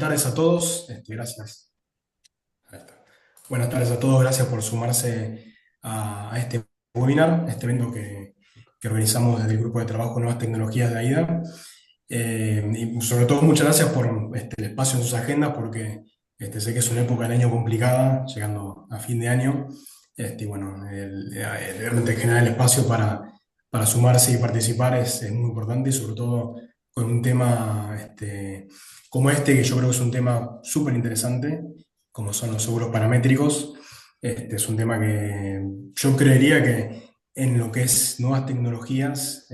tardes a todos. Gracias. Ahí está. Buenas tardes a todos. Gracias por sumarse a este webinar, este evento que organizamos desde el Grupo de Trabajo Nuevas Tecnologías de AIDA. Y sobre todo, muchas gracias por el espacio en sus agendas, porque sé que es una época del año complicada, llegando a fin de año. Y bueno, realmente generar el espacio para sumarse y participar es muy importante, y sobre todo con un tema como este, que yo creo que es un tema súper interesante, como son los seguros paramétricos. Es un tema que yo creería que en lo que es nuevas tecnologías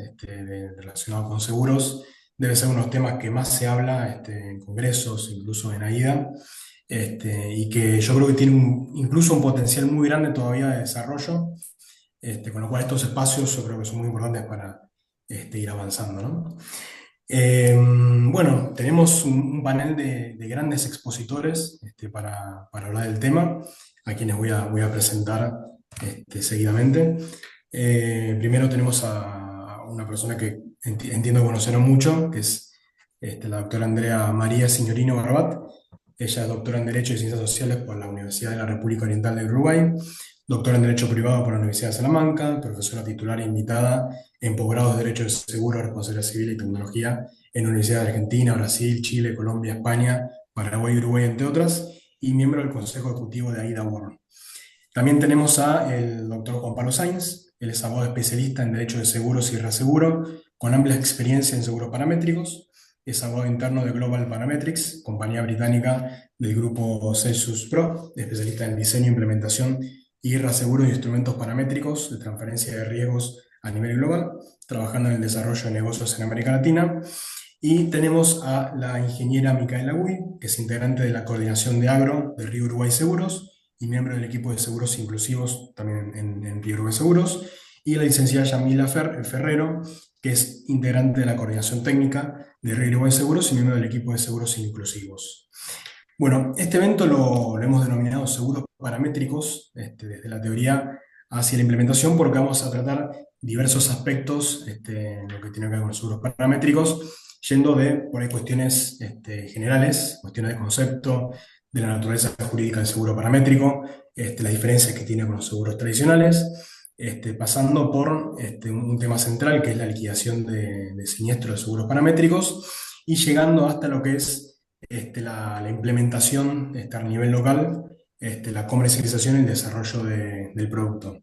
relacionadas con seguros, debe ser uno de los temas que más se habla en congresos, incluso en AIDA, y que yo creo que tiene incluso un potencial muy grande todavía de desarrollo, con lo cual estos espacios yo creo que son muy importantes para ir avanzando, ¿no? Bueno, tenemos un panel de grandes expositores para hablar del tema, a quienes voy a presentar seguidamente. Primero tenemos a una persona que entiendo conocerán mucho, que es la doctora Andrea María Signorino Barbat. Ella es doctora en Derecho y Ciencias Sociales por la Universidad de la República Oriental de Uruguay, doctora en Derecho Privado por la Universidad de Salamanca, profesora titular e invitada en posgrados de Derecho de Seguro, Responsabilidad Civil y Tecnología en Universidad de Argentina, Brasil, Chile, Colombia, España, Paraguay y Uruguay, entre otras, y miembro del Consejo Ejecutivo de AIDA World. También tenemos a el doctor Juan Pablo Sainz. Él es abogado especialista en Derecho de Seguros y Reaseguro, con amplia experiencia en seguros paramétricos. Es abogado interno de Global Parametrics, compañía británica del grupo Celsius Pro, especialista en diseño, implementación y reaseguro de instrumentos paramétricos de transferencia de riesgos a nivel global, trabajando en el desarrollo de negocios en América Latina. Y tenemos a la ingeniera Micaela Gui, que es integrante de la coordinación de Agro de Río Uruguay Seguros y miembro del equipo de seguros inclusivos también en Río Uruguay Seguros. Y la licenciada Yamila Ferrero, que es integrante de la coordinación técnica de Río Uruguay Seguros y miembro del equipo de seguros inclusivos. Bueno, este evento lo hemos denominado seguros paramétricos, desde la teoría hacia la implementación, porque vamos a tratar diversos aspectos en lo que tiene que ver con los seguros paramétricos, yendo de por ahí cuestiones generales, cuestiones de concepto, de la naturaleza jurídica del seguro paramétrico, las diferencias que tiene con los seguros tradicionales, pasando por un tema central, que es la liquidación de siniestros de seguros paramétricos, y llegando hasta lo que es la implementación a nivel local, la comercialización y el desarrollo del producto.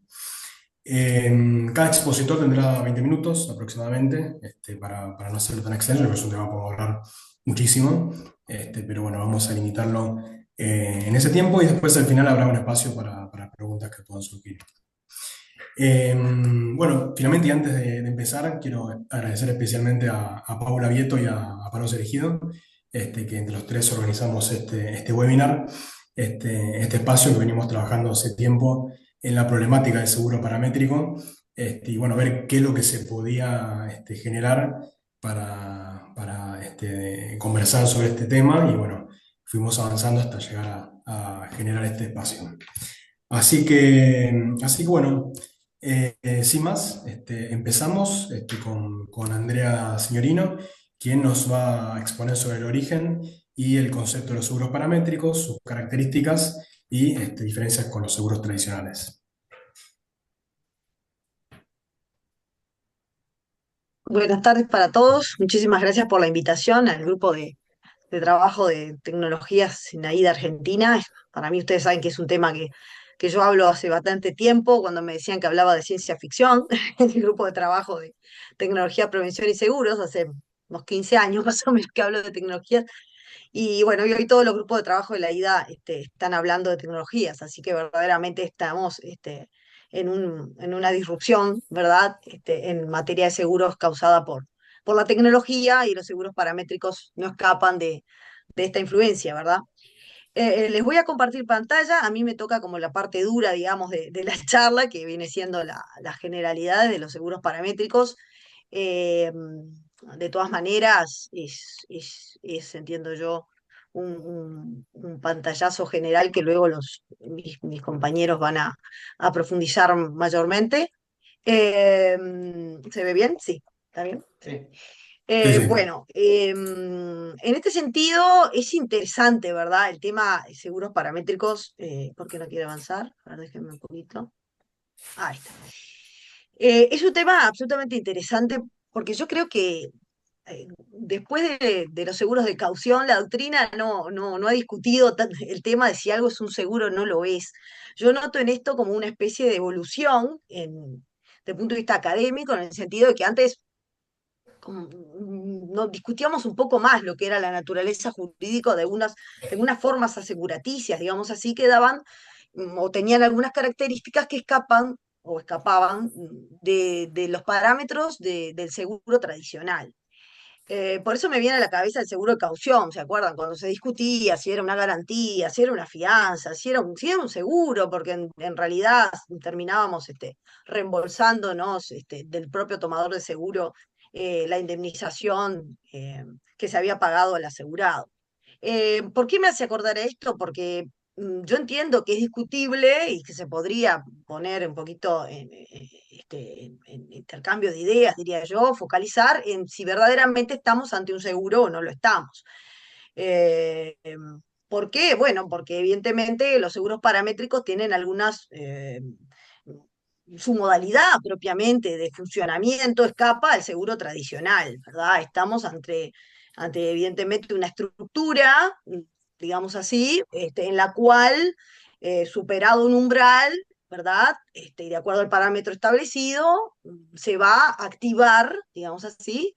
Cada expositor tendrá 20 minutos aproximadamente, para no hacerlo tan extenso, porque es un tema que podemos hablar muchísimo, pero bueno, vamos a limitarlo en ese tiempo, y después al final habrá un espacio para preguntas que puedan surgir. Bueno, finalmente, y antes de empezar, quiero agradecer especialmente a Paula Vieto y a Palos Elegido, que entre los tres organizamos este webinar, este espacio que venimos trabajando hace tiempo en la problemática del seguro paramétrico, y bueno, ver qué es lo que se podía generar para conversar sobre este tema, y bueno, fuimos avanzando hasta llegar a generar este espacio. Así que bueno, sin más, empezamos con Andrea Signorino, quien nos va a exponer sobre el origen y el concepto de los seguros paramétricos, sus características y diferencias con los seguros tradicionales. Buenas tardes para todos. Muchísimas gracias por la invitación al grupo de trabajo de tecnologías en AIDA Argentina. Para mí, ustedes saben que es un tema que yo hablo hace bastante tiempo, cuando me decían que hablaba de ciencia ficción, en el grupo de trabajo de tecnología, prevención y seguros, hace unos 15 años más o menos que hablo de tecnologías. Y bueno, y hoy todos los grupos de trabajo de la IDA están hablando de tecnologías, así que verdaderamente estamos en una disrupción, ¿verdad? En materia de seguros causada por la tecnología, y los seguros paramétricos no escapan de esta influencia, ¿verdad? Les voy a compartir pantalla. A mí me toca como la parte dura, digamos, de la charla, que viene siendo las generalidades de los seguros paramétricos. Eh, de todas maneras, entiendo yo, un pantallazo general que luego mis compañeros van a profundizar mayormente. ¿Se ve bien? Sí, ¿está bien? Sí. Sí, sí. Bueno, en este sentido es interesante, ¿verdad? El tema de seguros paramétricos, ¿por qué no quiere avanzar? A ver, déjenme un poquito. Ahí está. Es un tema absolutamente interesante porque yo creo que después de los seguros de caución, la doctrina no ha discutido el tema de si algo es un seguro o no lo es. Yo noto en esto como una especie de evolución desde el punto de vista académico, en el sentido de que antes nos discutíamos un poco más lo que era la naturaleza jurídica de algunas formas aseguraticias, digamos así, que daban o tenían algunas características que escapaban de los parámetros del seguro tradicional. Por eso me viene a la cabeza el seguro de caución, ¿se acuerdan? Cuando se discutía si era una garantía, si era una fianza, si era un seguro, porque en realidad terminábamos reembolsándonos del propio tomador de seguro la indemnización que se había pagado al asegurado. ¿Por qué me hace acordar esto? Porque yo entiendo que es discutible y que se podría poner un poquito en intercambio de ideas, diría yo, focalizar en si verdaderamente estamos ante un seguro o no lo estamos. ¿Por qué? Bueno, porque evidentemente los seguros paramétricos tienen su modalidad propiamente de funcionamiento escapa al seguro tradicional, ¿verdad? Estamos ante evidentemente una estructura, digamos así, en la cual, superado un umbral, ¿verdad? Y de acuerdo al parámetro establecido, se va a activar, digamos así,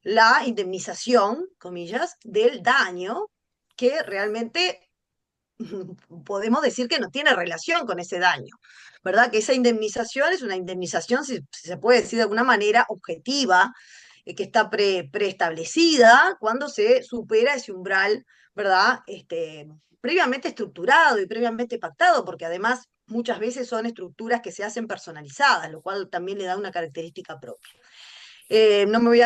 la indemnización, comillas, del daño que realmente podemos decir que no tiene relación con ese daño, ¿verdad? Que esa indemnización es una indemnización, si se puede decir de alguna manera, objetiva, que está preestablecida cuando se supera ese umbral, ¿verdad? Previamente estructurado y previamente pactado, porque además muchas veces son estructuras que se hacen personalizadas, lo cual también le da una característica propia. No me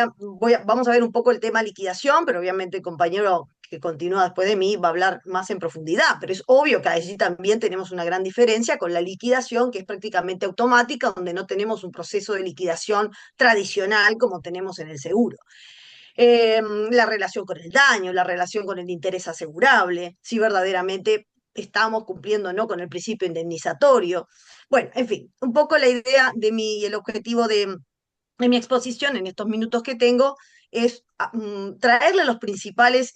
vamos a ver un poco el tema liquidación, pero obviamente el compañero que continúa después de mí va a hablar más en profundidad, pero es obvio que allí también tenemos una gran diferencia con la liquidación, que es prácticamente automática, donde no tenemos un proceso de liquidación tradicional como tenemos en el seguro. La relación con el daño, la relación con el interés asegurable, si verdaderamente estamos cumpliendo o no con el principio indemnizatorio. Bueno, en fin, un poco la idea de y el objetivo de mi exposición en estos minutos que tengo es traerle los principales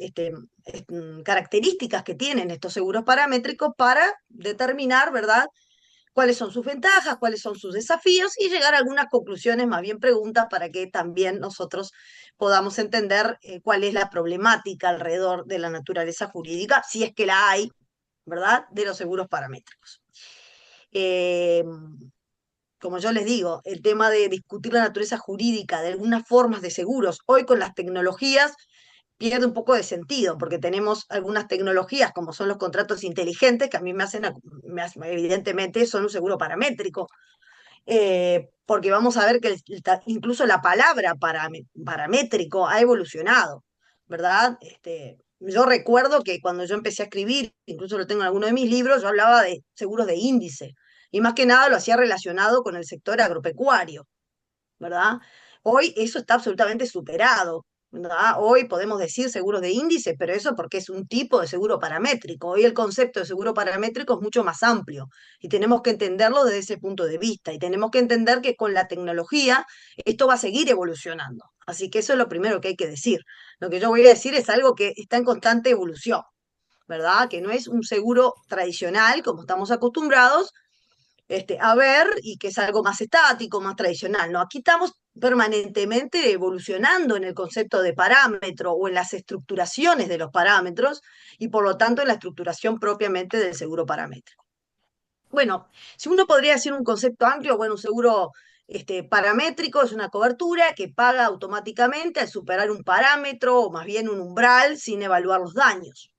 características que tienen estos seguros paramétricos para determinar, ¿verdad?, cuáles son sus ventajas, cuáles son sus desafíos y llegar a algunas conclusiones, más bien preguntas, para que también nosotros podamos entender cuál es la problemática alrededor de la naturaleza jurídica, si es que la hay, ¿verdad?, de los seguros paramétricos. Eh, Como yo les digo, el tema de discutir la naturaleza jurídica de algunas formas de seguros, hoy con las tecnologías pierde un poco de sentido, porque tenemos algunas tecnologías, como son los contratos inteligentes, que a mí evidentemente son un seguro paramétrico, porque vamos a ver que incluso la palabra paramétrico ha evolucionado, ¿verdad? Yo recuerdo que cuando yo empecé a escribir, incluso lo tengo en alguno de mis libros, yo hablaba de seguros de índice, y más que nada lo hacía relacionado con el sector agropecuario, ¿verdad? Hoy eso está absolutamente superado, ¿verdad? Hoy podemos decir seguros de índice, pero eso porque es un tipo de seguro paramétrico. Hoy el concepto de seguro paramétrico es mucho más amplio y tenemos que entenderlo desde ese punto de vista y tenemos que entender que con la tecnología esto va a seguir evolucionando. Así que eso es lo primero que hay que decir. Lo que yo voy a decir es algo que está en constante evolución, ¿verdad? Que no es un seguro tradicional como estamos acostumbrados, a ver, y que es algo más estático, más tradicional. No, aquí estamos permanentemente evolucionando en el concepto de parámetro o en las estructuraciones de los parámetros y por lo tanto en la estructuración propiamente del seguro paramétrico. Bueno, si uno podría decir un concepto amplio, bueno, un seguro paramétrico es una cobertura que paga automáticamente al superar un parámetro o más bien un umbral sin evaluar los daños.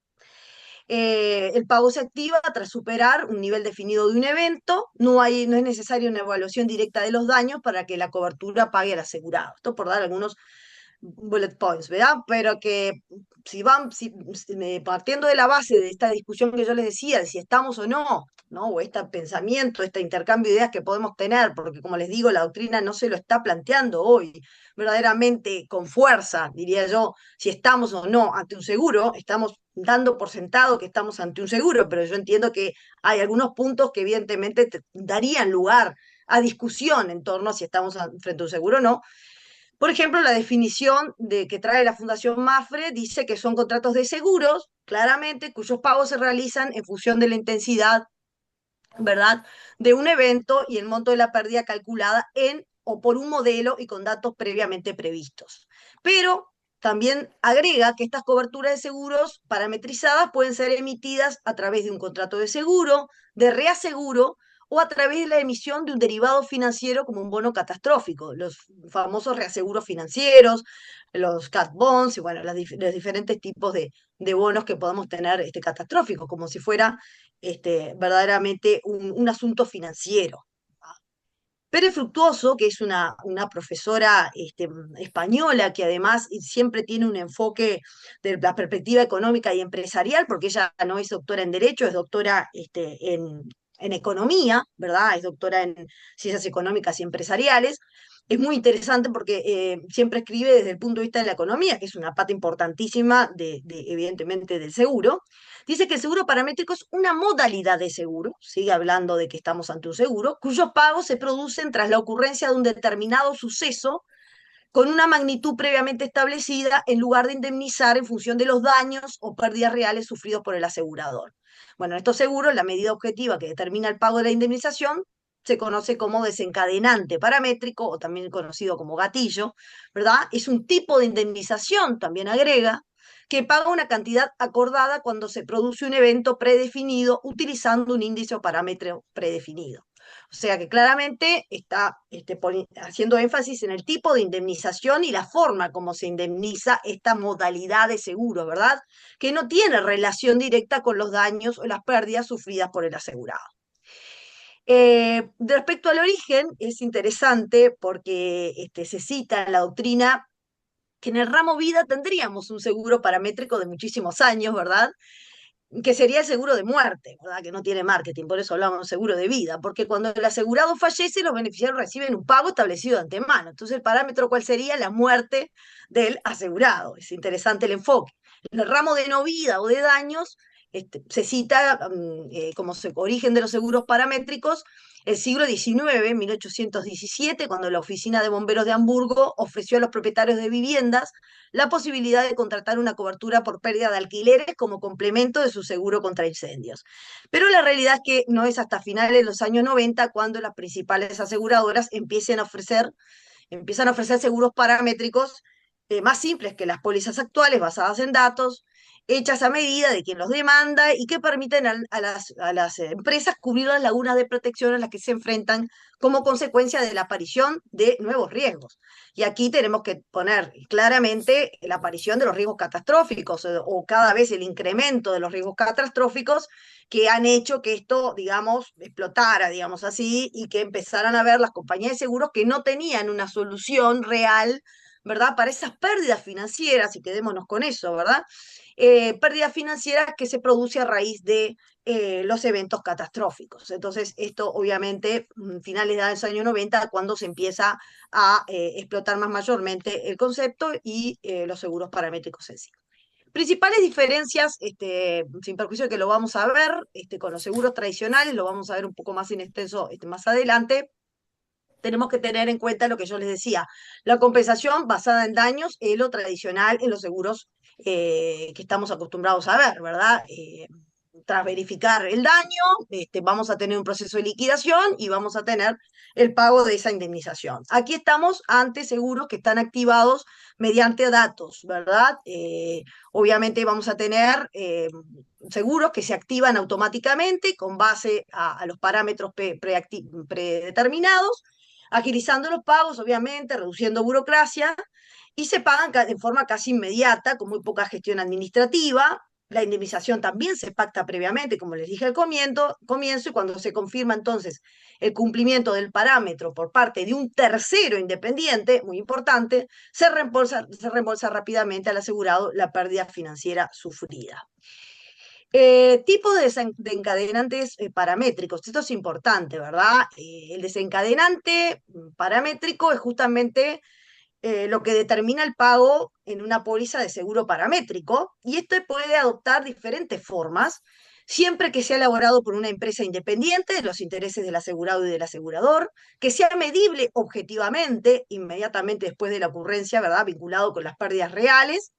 El pago se activa tras superar un nivel definido de un evento. No es necesaria una evaluación directa de los daños para que la cobertura pague al asegurado. Esto por dar algunos bullet points, ¿verdad? Pero que partiendo de la base de esta discusión que yo les decía, de si estamos o no, ¿no? O este pensamiento, este intercambio de ideas que podemos tener, porque como les digo, la doctrina no se lo está planteando hoy verdaderamente con fuerza, diría yo, si estamos o no ante un seguro, estamos dando por sentado que estamos ante un seguro, pero yo entiendo que hay algunos puntos que evidentemente darían lugar a discusión en torno a si estamos frente a un seguro o no. Por ejemplo, la definición que trae la Fundación Mafre dice que son contratos de seguros, claramente, cuyos pagos se realizan en función de la intensidad, ¿verdad?, de un evento y el monto de la pérdida calculada en o por un modelo y con datos previamente previstos. Pero también agrega que estas coberturas de seguros parametrizadas pueden ser emitidas a través de un contrato de seguro, de reaseguro o a través de la emisión de un derivado financiero como un bono catastrófico, los famosos reaseguros financieros, los cat bonds y bueno, los diferentes tipos de bonos que podemos tener catastróficos, como si fuera verdaderamente un asunto financiero. Pérez Fructuoso, que es una profesora española que además siempre tiene un enfoque de la perspectiva económica y empresarial, porque ella no es doctora en Derecho, es doctora en Economía, ¿verdad? Es doctora en Ciencias Económicas y Empresariales. Es muy interesante porque siempre escribe desde el punto de vista de la economía, que es una pata importantísima evidentemente del seguro. Dice que el seguro paramétrico es una modalidad de seguro, sigue hablando de que estamos ante un seguro, cuyos pagos se producen tras la ocurrencia de un determinado suceso con una magnitud previamente establecida en lugar de indemnizar en función de los daños o pérdidas reales sufridos por el asegurador. Bueno, en estos seguros, la medida objetiva que determina el pago de la indemnización se conoce como desencadenante paramétrico o también conocido como gatillo, ¿verdad? Es un tipo de indemnización, también agrega, que paga una cantidad acordada cuando se produce un evento predefinido utilizando un índice o parámetro predefinido. O sea que claramente está haciendo énfasis en el tipo de indemnización y la forma como se indemniza esta modalidad de seguro, ¿verdad? Que no tiene relación directa con los daños o las pérdidas sufridas por el asegurado. Respecto al origen, es interesante porque se cita en la doctrina que en el ramo vida tendríamos un seguro paramétrico de muchísimos años, ¿verdad? Que sería el seguro de muerte, ¿verdad? Que no tiene marketing, por eso hablamos de seguro de vida, porque cuando el asegurado fallece, los beneficiarios reciben un pago establecido de antemano. Entonces, el parámetro, ¿cuál sería? La muerte del asegurado. Es interesante el enfoque. En el ramo de no vida o de daños, se cita como origen de los seguros paramétricos el siglo XIX, 1817, cuando la Oficina de Bomberos de Hamburgo ofreció a los propietarios de viviendas la posibilidad de contratar una cobertura por pérdida de alquileres como complemento de su seguro contra incendios. Pero la realidad es que no es hasta finales de los años 90 cuando las principales aseguradoras empiezan a ofrecer seguros paramétricos más simples que las pólizas actuales, basadas en datos, hechas a medida de quien los demanda y que permiten a las empresas cubrir las lagunas de protección a las que se enfrentan como consecuencia de la aparición de nuevos riesgos. Y aquí tenemos que poner claramente la aparición de los riesgos catastróficos o cada vez el incremento de los riesgos catastróficos que han hecho que esto, digamos, explotara, digamos así, y que empezaran a ver las compañías de seguros que no tenían una solución real, ¿verdad? Para esas pérdidas financieras, y quedémonos con eso, ¿verdad? Pérdidas financieras que se produce a raíz de los eventos catastróficos. Entonces, esto obviamente, finales de los años 90, cuando se empieza a explotar más mayormente el concepto y los seguros paramétricos en sí. Principales diferencias, sin perjuicio de que lo vamos a ver con los seguros tradicionales, lo vamos a ver un poco más en extenso más adelante. Tenemos que tener en cuenta lo que yo les decía, la compensación basada en daños es lo tradicional en los seguros que estamos acostumbrados a ver, ¿verdad? Tras verificar el daño, vamos a tener un proceso de liquidación y vamos a tener el pago de esa indemnización. Aquí estamos ante seguros que están activados mediante datos, ¿verdad? Obviamente vamos a tener seguros que se activan automáticamente con base a los parámetros predeterminados, agilizando los pagos, obviamente, reduciendo burocracia, y se pagan en forma casi inmediata, con muy poca gestión administrativa, La indemnización también se pacta previamente, como les dije al comienzo, y cuando se confirma entonces el cumplimiento del parámetro por parte de un tercero independiente, muy importante, se reembolsa rápidamente al asegurado la pérdida financiera sufrida. Tipo de desencadenantes paramétricos. Esto es importante, ¿verdad? El desencadenante paramétrico es justamente lo que determina el pago en una póliza de seguro paramétrico, y esto puede adoptar diferentes formas, siempre que sea elaborado por una empresa independiente de los intereses del asegurado y del asegurador, que sea medible objetivamente, inmediatamente después de la ocurrencia, ¿verdad? Vinculado con las pérdidas reales,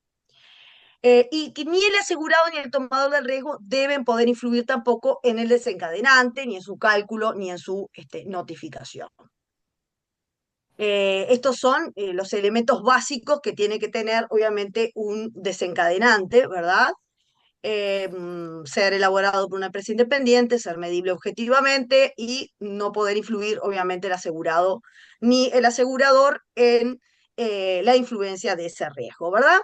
y que ni el asegurado ni el tomador del riesgo deben poder influir tampoco en el desencadenante, ni en su cálculo, ni en su notificación. Estos son los elementos básicos que tiene que tener, obviamente, un desencadenante, ¿verdad? Ser elaborado por una empresa independiente, ser medible objetivamente y no poder influir, obviamente, el asegurado ni el asegurador en la influencia de ese riesgo, ¿verdad?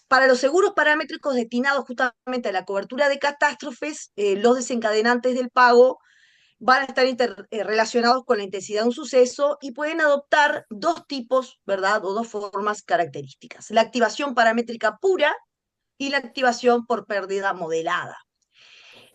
Para los seguros paramétricos destinados justamente a la cobertura de catástrofes, los desencadenantes del pago van a estar relacionados con la intensidad de un suceso y pueden adoptar dos tipos, ¿verdad? O dos formas características. La activación paramétrica pura y la activación por pérdida modelada.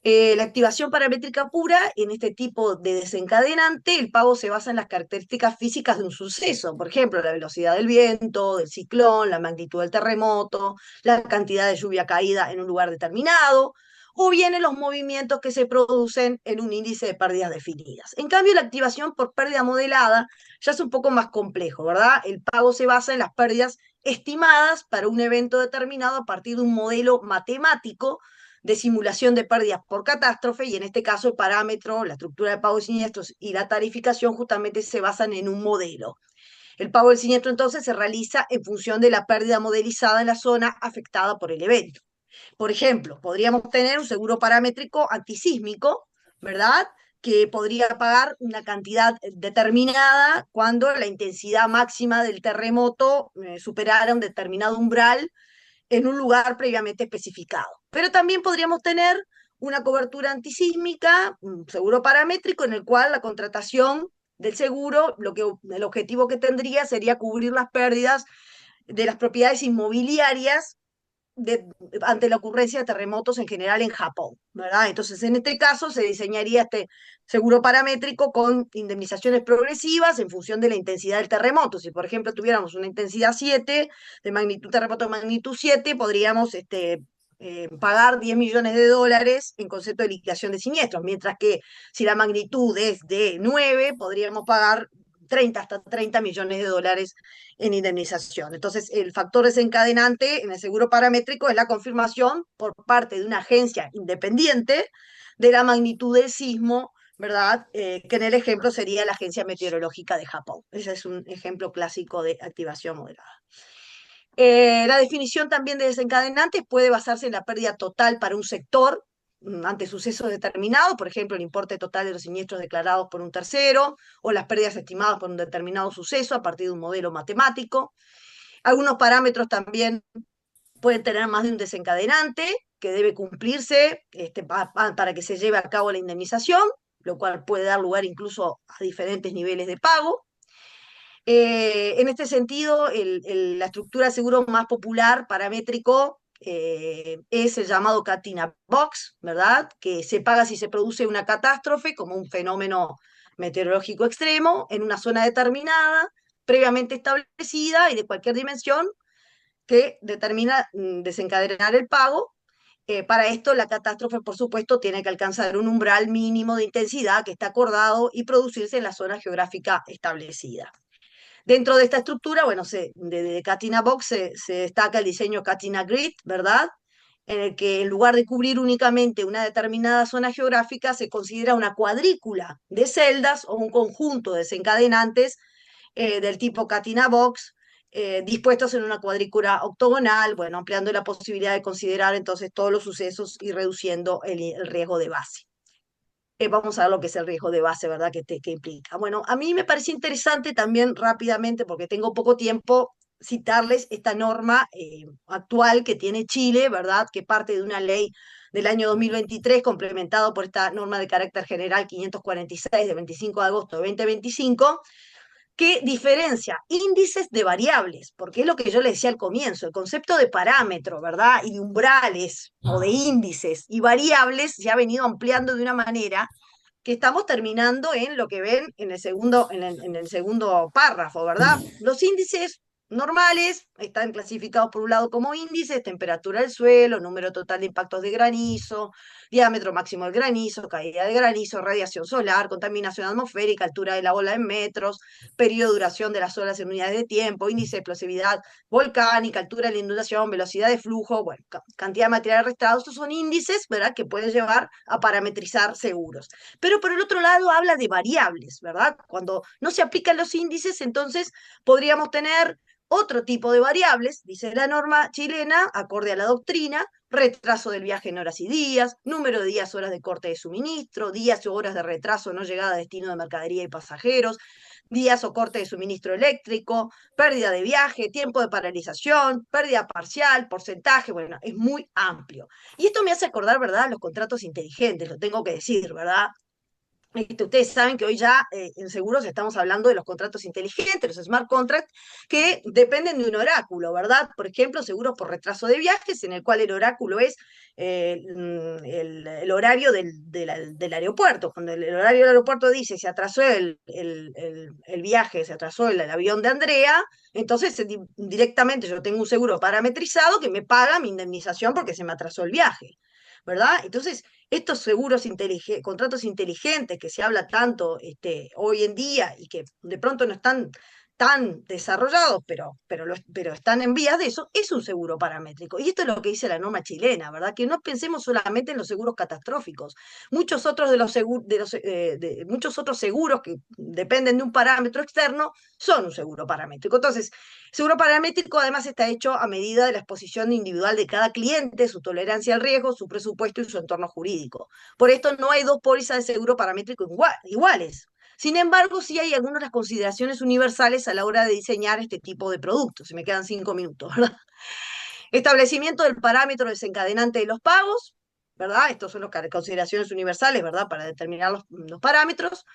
La activación paramétrica pura, en este tipo de desencadenante, el pago se basa en las características físicas de un suceso, por ejemplo, la velocidad del viento, del ciclón, la magnitud del terremoto, la cantidad de lluvia caída en un lugar determinado, o bien en los movimientos que se producen en un índice de pérdidas definidas. En cambio, la activación por pérdida modelada ya es un poco más complejo, ¿verdad? El pago se basa en las pérdidas estimadas para un evento determinado a partir de un modelo matemático de simulación de pérdidas por catástrofe, y en este caso el parámetro, la estructura de pago de siniestros y la tarificación justamente se basan en un modelo. El pago del siniestro entonces se realiza en función de la pérdida modelizada en la zona afectada por el evento. Por ejemplo, podríamos tener un seguro paramétrico antisísmico, ¿verdad? Que podría pagar una cantidad determinada cuando la intensidad máxima del terremoto superara un determinado umbral en un lugar previamente especificado. Pero también podríamos tener una cobertura antisísmica, un seguro paramétrico, en el cual la contratación del seguro, el objetivo que tendría sería cubrir las pérdidas de las propiedades inmobiliarias de, ante la ocurrencia de terremotos en general en Japón, ¿verdad? Entonces, en este caso se diseñaría este seguro paramétrico con indemnizaciones progresivas en función de la intensidad del terremoto. Si, por ejemplo, tuviéramos una intensidad 7, de magnitud, terremoto de magnitud 7, podríamos pagar 10 millones de dólares en concepto de liquidación de siniestros, mientras que si la magnitud es de 9, podríamos pagar 30 hasta 30 millones de dólares en indemnización. Entonces, el factor desencadenante en el seguro paramétrico es la confirmación por parte de una agencia independiente de la magnitud del sismo, ¿verdad? Que en el ejemplo sería la Agencia Meteorológica de Japón. Ese es un ejemplo clásico de activación moderada. La definición también de desencadenantes puede basarse en la pérdida total para un sector ante sucesos determinados, por ejemplo, el importe total de los siniestros declarados por un tercero o las pérdidas estimadas por un determinado suceso a partir de un modelo matemático. Algunos parámetros también pueden tener más de un desencadenante que debe cumplirse para que se lleve a cabo la indemnización, lo cual puede dar lugar incluso a diferentes niveles de pago. En este sentido, la estructura de seguro más popular, paramétrico, es el llamado Katina Box, ¿verdad? Que se paga si se produce una catástrofe, como un fenómeno meteorológico extremo, en una zona determinada, previamente establecida y de cualquier dimensión, que determina desencadenar el pago. Para esto, la catástrofe, por supuesto, tiene que alcanzar un umbral mínimo de intensidad que está acordado y producirse en la zona geográfica establecida. Dentro de esta estructura, bueno, de Katina Box se destaca el diseño Katina Grid, ¿verdad? En el que en lugar de cubrir únicamente una determinada zona geográfica, se considera una cuadrícula de celdas o un conjunto de desencadenantes del tipo Katina Box, dispuestos en una cuadrícula octogonal, bueno, ampliando la posibilidad de considerar entonces todos los sucesos y reduciendo el riesgo de base. Vamos a ver lo que es el riesgo de base, ¿verdad? Que implica. Bueno, a mí me parece interesante también rápidamente, porque tengo poco tiempo, citarles esta norma actual que tiene Chile, ¿verdad? Que parte de una ley del año 2023, complementado por esta norma de carácter general 546 de 25 de agosto de 2025, que diferencia índices de variables, porque es lo que yo le decía al comienzo, el concepto de parámetro, ¿verdad? Y de umbrales o de índices y variables se ha venido ampliando de una manera que estamos terminando en lo que ven en el segundo párrafo, ¿verdad? Los índices normales están clasificados por un lado como índices, temperatura del suelo, número total de impactos de granizo, diámetro máximo del granizo, caída de granizo, radiación solar, contaminación atmosférica, altura de la ola en metros, periodo de duración de las olas en unidades de tiempo, índice de explosividad volcánica, altura de la inundación, velocidad de flujo, bueno, cantidad de material arrastrado. Estos son índices, ¿verdad?, que pueden llevar a parametrizar seguros. Pero por el otro lado habla de variables, ¿verdad? Cuando no se aplican los índices, entonces podríamos tener otro tipo de variables, dice la norma chilena, acorde a la doctrina: retraso del viaje en horas y días, número de días, horas de corte de suministro, días o horas de retraso no llegada a destino de mercadería y pasajeros, días o corte de suministro eléctrico, pérdida de viaje, tiempo de paralización, pérdida parcial, porcentaje, bueno, es muy amplio. Y esto me hace acordar, ¿verdad?, los contratos inteligentes, lo tengo que decir, ¿verdad? Ustedes saben que hoy ya en seguros estamos hablando de los contratos inteligentes, los smart contracts, que dependen de un oráculo, ¿verdad? Por ejemplo, seguros por retraso de viajes, en el cual el oráculo es el horario del aeropuerto. Cuando el horario del aeropuerto dice se atrasó el viaje, se atrasó el avión de Andrea, entonces directamente yo tengo un seguro parametrizado que me paga mi indemnización porque se me atrasó el viaje, ¿verdad? Entonces, estos seguros contratos inteligentes que se habla tanto hoy en día y que de pronto no están tan desarrollados, pero están en vías de eso, es un seguro paramétrico. Y esto es lo que dice la norma chilena, ¿verdad? Que no pensemos solamente en los seguros catastróficos. Muchos otros muchos otros seguros que dependen de un parámetro externo son un seguro paramétrico. Entonces, seguro paramétrico además está hecho a medida de la exposición individual de cada cliente, su tolerancia al riesgo, su presupuesto y su entorno jurídico. Por esto no hay dos pólizas de seguro paramétrico iguales. Sin embargo, sí hay algunas consideraciones universales a la hora de diseñar este tipo de productos. Se me quedan 5 minutos, ¿verdad? Establecimiento del parámetro desencadenante de los pagos, ¿verdad? Estos son las consideraciones universales, ¿verdad?, para determinar los parámetros.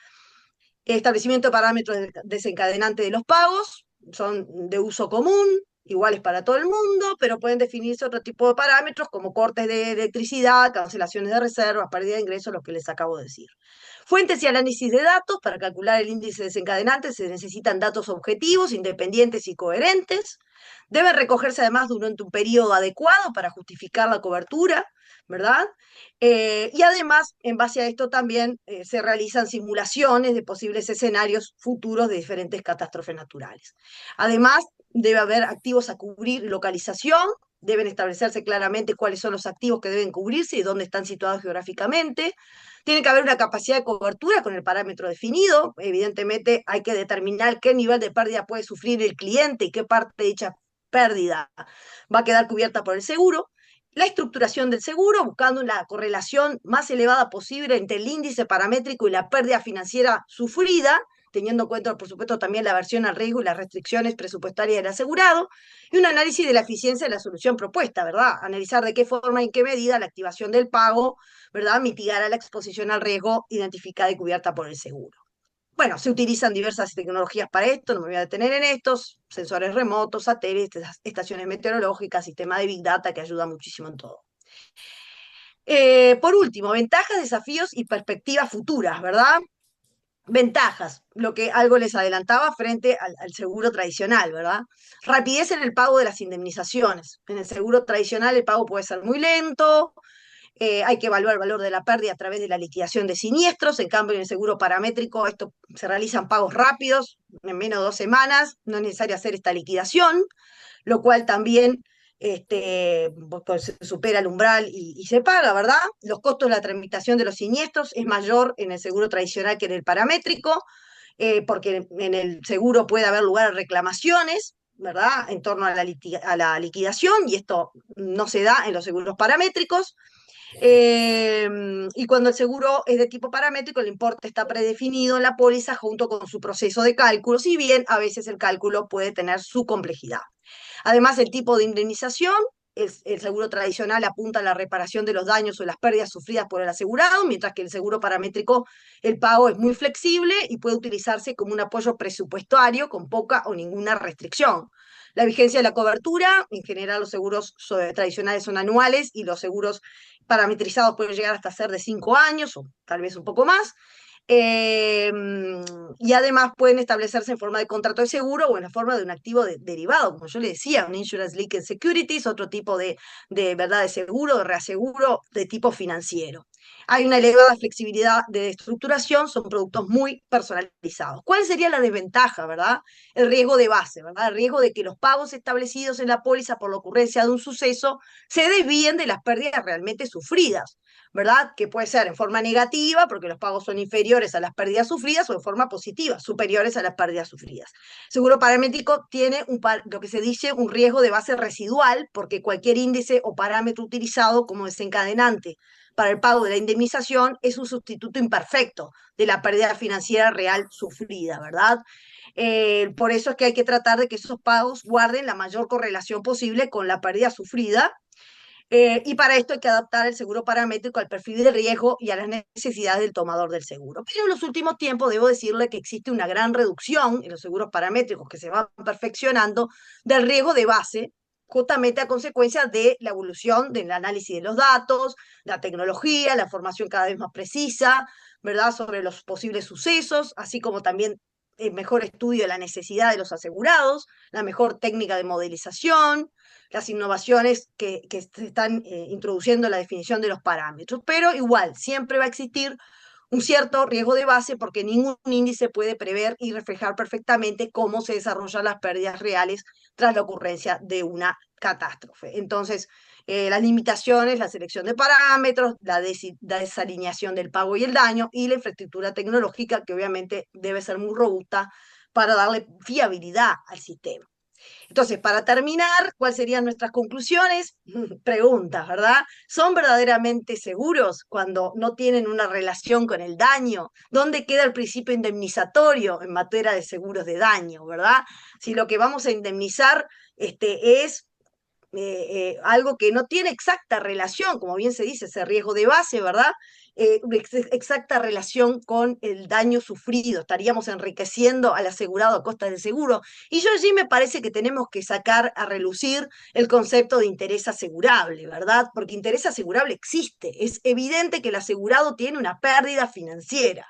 Establecimiento de parámetros desencadenantes de los pagos, son de uso común, iguales para todo el mundo, pero pueden definirse otro tipo de parámetros como cortes de electricidad, cancelaciones de reservas, pérdida de ingresos, lo que les acabo de decir. Fuentes y análisis de datos. Para calcular el índice desencadenante se necesitan datos objetivos, independientes y coherentes. Deben recogerse además durante un periodo adecuado para justificar la cobertura, ¿verdad? Y además, en base a esto también se realizan simulaciones de posibles escenarios futuros de diferentes catástrofes naturales. Además, debe haber activos a cubrir y localización, deben establecerse claramente cuáles son los activos que deben cubrirse y dónde están situados geográficamente. Tiene que haber una capacidad de cobertura con el parámetro definido. Evidentemente, hay que determinar qué nivel de pérdida puede sufrir el cliente y qué parte de dicha pérdida va a quedar cubierta por el seguro. La estructuración del seguro, buscando la correlación más elevada posible entre el índice paramétrico y la pérdida financiera sufrida, teniendo en cuenta, por supuesto, también la aversión al riesgo y las restricciones presupuestarias del asegurado, y un análisis de la eficiencia de la solución propuesta, ¿verdad? Analizar de qué forma y en qué medida la activación del pago, ¿verdad?, mitigará la exposición al riesgo identificada y cubierta por el seguro. Bueno, se utilizan diversas tecnologías para esto, no me voy a detener en estos: sensores remotos, satélites, estaciones meteorológicas, sistema de Big Data que ayuda muchísimo en todo. Por último, ventajas, desafíos y perspectivas futuras, ¿verdad? Ventajas, lo que algo les adelantaba frente al seguro tradicional, ¿verdad? Rapidez en el pago de las indemnizaciones. En el seguro tradicional el pago puede ser muy lento, hay que evaluar el valor de la pérdida a través de la liquidación de siniestros. En cambio, en el seguro paramétrico esto se realizan pagos rápidos, en menos de 2 semanas, no es necesario hacer esta liquidación, lo cual también pues, se supera el umbral y se paga, ¿verdad? Los costos de la tramitación de los siniestros es mayor en el seguro tradicional que en el paramétrico, porque en el seguro puede haber lugar a reclamaciones, ¿verdad?, en torno a la liquidación, y esto no se da en los seguros paramétricos. Eh, y cuando el seguro es de tipo paramétrico, el importe está predefinido en la póliza junto con su proceso de cálculo, si bien a veces el cálculo puede tener su complejidad. Además, el tipo de indemnización, el seguro tradicional apunta a la reparación de los daños o las pérdidas sufridas por el asegurado, mientras que el seguro paramétrico, el pago es muy flexible y puede utilizarse como un apoyo presupuestario con poca o ninguna restricción. La vigencia de la cobertura, en general los seguros tradicionales son anuales y los seguros parametrizados pueden llegar hasta ser de 5 años o tal vez un poco más. Eh, y además pueden establecerse en forma de contrato de seguro o en la forma de un activo derivado, como yo le decía, un insurance linked securities, otro tipo verdad de seguro, de reaseguro de tipo financiero. Hay una elevada flexibilidad de estructuración, son productos muy personalizados. ¿Cuál sería la desventaja, verdad? El riesgo de base, ¿verdad? El riesgo de que los pagos establecidos en la póliza por la ocurrencia de un suceso se desvíen de las pérdidas realmente sufridas. ¿Verdad? Que puede ser en forma negativa, porque los pagos son inferiores a las pérdidas sufridas, o en forma positiva, superiores a las pérdidas sufridas. Seguro paramétrico tiene lo que se dice un riesgo de base residual, porque cualquier índice o parámetro utilizado como desencadenante para el pago de la indemnización es un sustituto imperfecto de la pérdida financiera real sufrida, ¿verdad? Por eso es que hay que tratar de que esos pagos guarden la mayor correlación posible con la pérdida sufrida, y para esto hay que adaptar el seguro paramétrico al perfil de riesgo y a las necesidades del tomador del seguro. Pero en los últimos tiempos debo decirle que existe una gran reducción en los seguros paramétricos que se van perfeccionando del riesgo de base, justamente a consecuencia de la evolución del análisis de los datos, la tecnología, la información cada vez más precisa, ¿verdad?, sobre los posibles sucesos, así como también el mejor estudio de la necesidad de los asegurados, la mejor técnica de modelización, las innovaciones que se están introduciendo en la definición de los parámetros, pero igual, siempre va a existir un cierto riesgo de base porque ningún índice puede prever y reflejar perfectamente cómo se desarrollan las pérdidas reales tras la ocurrencia de una catástrofe. Entonces, las limitaciones, la selección de parámetros, la desalineación del pago y el daño y la infraestructura tecnológica que obviamente debe ser muy robusta para darle fiabilidad al sistema. Entonces, para terminar, ¿cuáles serían nuestras conclusiones? Preguntas, ¿verdad? ¿Son verdaderamente seguros cuando no tienen una relación con el daño? ¿Dónde queda el principio indemnizatorio en materia de seguros de daño, ¿verdad? Si lo que vamos a indemnizar es algo que no tiene exacta relación, como bien se dice, ese riesgo de base, ¿verdad? Exacta relación con el daño sufrido. Estaríamos enriqueciendo al asegurado a costa del seguro. Y yo allí me parece que tenemos que sacar a relucir el concepto de interés asegurable, ¿verdad? Porque interés asegurable existe. Es evidente que el asegurado tiene una pérdida financiera.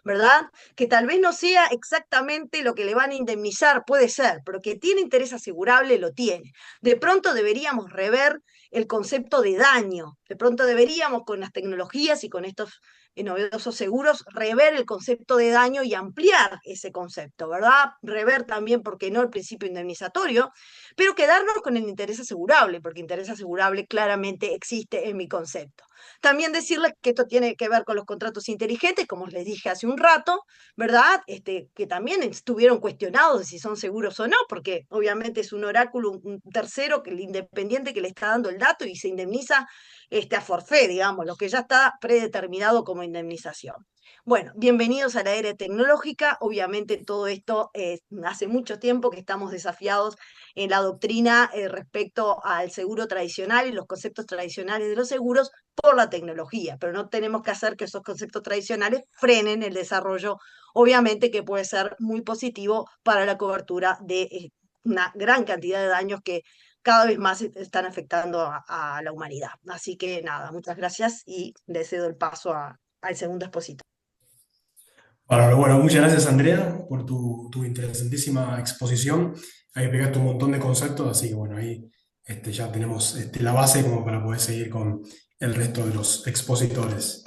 ¿Verdad? Que tal vez no sea exactamente lo que le van a indemnizar, puede ser, pero que tiene interés asegurable, lo tiene. De pronto deberíamos rever el concepto de daño, de pronto deberíamos con las tecnologías y con estos novedosos seguros rever el concepto de daño y ampliar ese concepto, ¿verdad? Rever también, ¿por qué no?, el principio indemnizatorio, pero quedarnos con el interés asegurable, porque interés asegurable claramente existe en mi concepto. También decirles que esto tiene que ver con los contratos inteligentes, como les dije hace un rato, ¿verdad? Que también estuvieron cuestionados de si son seguros o no, porque obviamente es un oráculo, un tercero, que el independiente que le está dando el dato y se indemniza a forfait, digamos, lo que ya está predeterminado como indemnización. Bueno, bienvenidos a la era tecnológica. Obviamente todo esto hace mucho tiempo que estamos desafiados en la doctrina respecto al seguro tradicional y los conceptos tradicionales de los seguros por la tecnología, pero no tenemos que hacer que esos conceptos tradicionales frenen el desarrollo, obviamente que puede ser muy positivo para la cobertura de una gran cantidad de daños que cada vez más están afectando a la humanidad. Así que nada, muchas gracias y le cedo el paso al segundo expositor. Bueno, muchas gracias Andrea por tu interesantísima exposición. Ahí explicaste un montón de conceptos, así que bueno, ahí ya tenemos la base como para poder seguir con el resto de los expositores.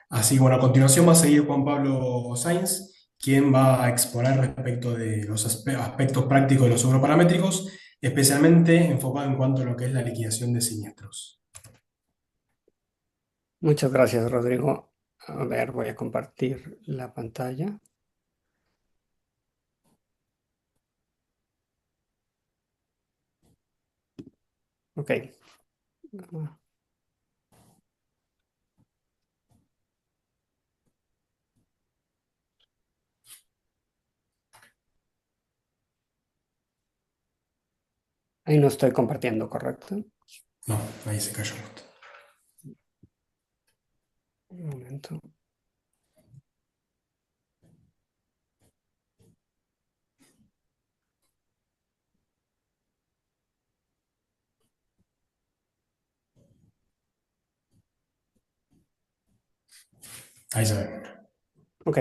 Así que bueno, a continuación va a seguir Juan Pablo Sainz, quien va a exponer respecto de los aspectos prácticos de los seguros paramétricos, especialmente enfocado en cuanto a lo que es la liquidación de siniestros. Muchas gracias, Rodrigo. A ver, voy a compartir la pantalla. Ok. Ahí no estoy compartiendo, ¿correcto? No, ahí se cayó justo. Un momento. Ahí se ve. Ok,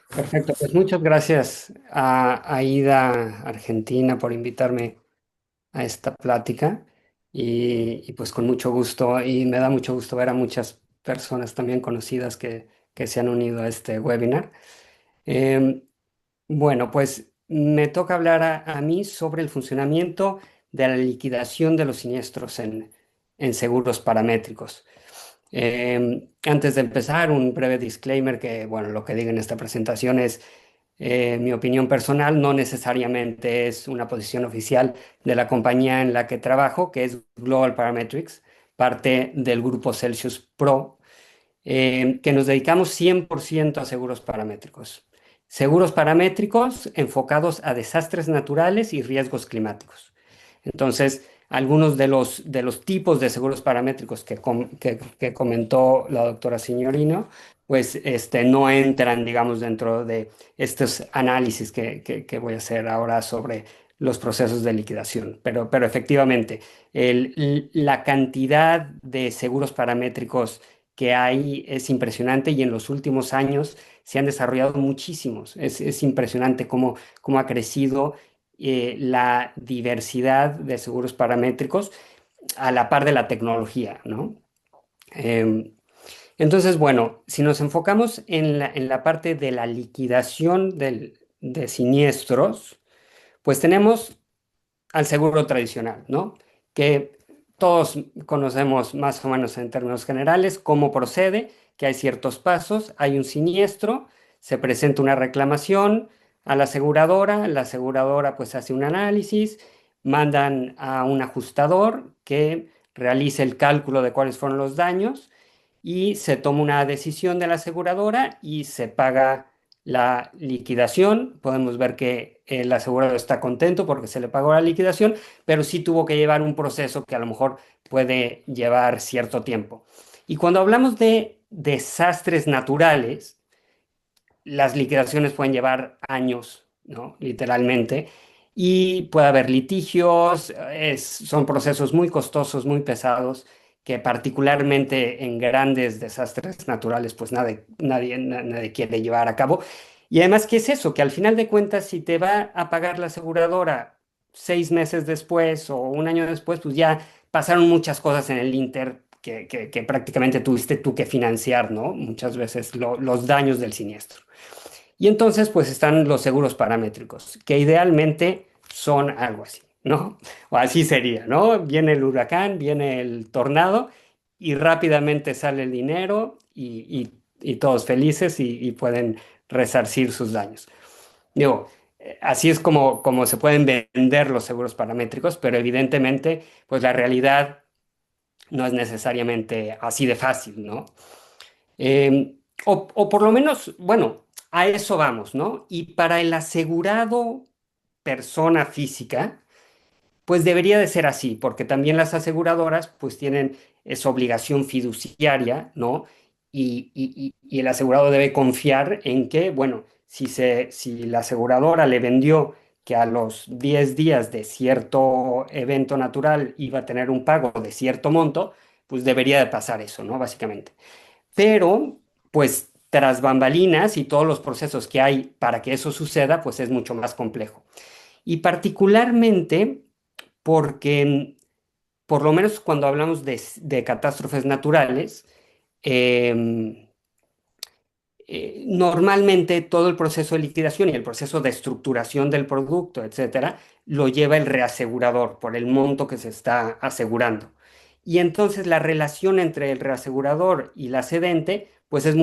perfecto. Pues muchas gracias a Ida Argentina por invitarme a esta plática y pues con mucho gusto y me da mucho gusto ver a muchas personas también conocidas que se han unido a este webinar. Em, bueno, pues me toca hablar a mí sobre el funcionamiento de la liquidación de los siniestros en seguros paramétricos. Antes de empezar, un breve disclaimer que, bueno, lo que digo en esta presentación es mi opinión personal, no necesariamente es una posición oficial de la compañía en la que trabajo, que es Global Parametrics, parte del grupo Celsius Pro, que nos dedicamos 100% a seguros paramétricos. Seguros paramétricos enfocados a desastres naturales y riesgos climáticos. Entonces, algunos de los tipos de seguros paramétricos que comentó la doctora Signorino, pues no entran, digamos, dentro de estos análisis que voy a hacer ahora sobre los procesos de liquidación. Pero efectivamente, la cantidad de seguros paramétricos que hay es impresionante y en los últimos años se han desarrollado muchísimos. Es impresionante cómo ha crecido la diversidad de seguros paramétricos a la par de la tecnología, ¿no? Em, entonces, bueno, si nos enfocamos en la parte de la liquidación de siniestros, pues tenemos al seguro tradicional, ¿no? Que todos conocemos más o menos en términos generales cómo procede, que hay ciertos pasos, hay un siniestro, se presenta una reclamación a la aseguradora pues hace un análisis, mandan a un ajustador que realice el cálculo de cuáles fueron los daños y se toma una decisión de la aseguradora y se paga la liquidación. Podemos ver que el asegurado está contento porque se le pagó la liquidación, pero sí tuvo que llevar un proceso que a lo mejor puede llevar cierto tiempo. Y cuando hablamos de desastres naturales, las liquidaciones pueden llevar años, ¿no? Literalmente. Y puede haber litigios, son procesos muy costosos, muy pesados, que particularmente en grandes desastres naturales, pues nadie quiere llevar a cabo. Y además, ¿qué es eso? Que al final de cuentas, si te va a pagar la aseguradora 6 meses después o un año después, pues ya pasaron muchas cosas en el Inter que prácticamente tuviste tú que financiar, ¿no? Muchas veces los daños del siniestro. Y entonces, pues están los seguros paramétricos, que idealmente son algo así, ¿no? O así sería, ¿no? Viene el huracán, viene el tornado y rápidamente sale el dinero y todos felices y pueden resarcir sus daños. Digo, así es como se pueden vender los seguros paramétricos, pero evidentemente, pues la realidad no es necesariamente así de fácil, ¿no? O por lo menos, bueno, a eso vamos, ¿no? Y para el asegurado persona física, pues debería de ser así, porque también las aseguradoras pues tienen esa obligación fiduciaria, ¿no? Y el asegurado debe confiar en que, bueno, si la aseguradora le vendió que a los 10 días de cierto evento natural iba a tener un pago de cierto monto, pues debería de pasar eso, ¿no? Básicamente. Pero, pues, tras bambalinas y todos los procesos que hay para que eso suceda, pues es mucho más complejo. Y particularmente porque, por lo menos cuando hablamos de catástrofes naturales, eh, normalmente todo el proceso de liquidación y el proceso de estructuración del producto, etcétera, lo lleva el reasegurador por el monto que se está asegurando. Y entonces la relación entre el reasegurador y la cedente, pues es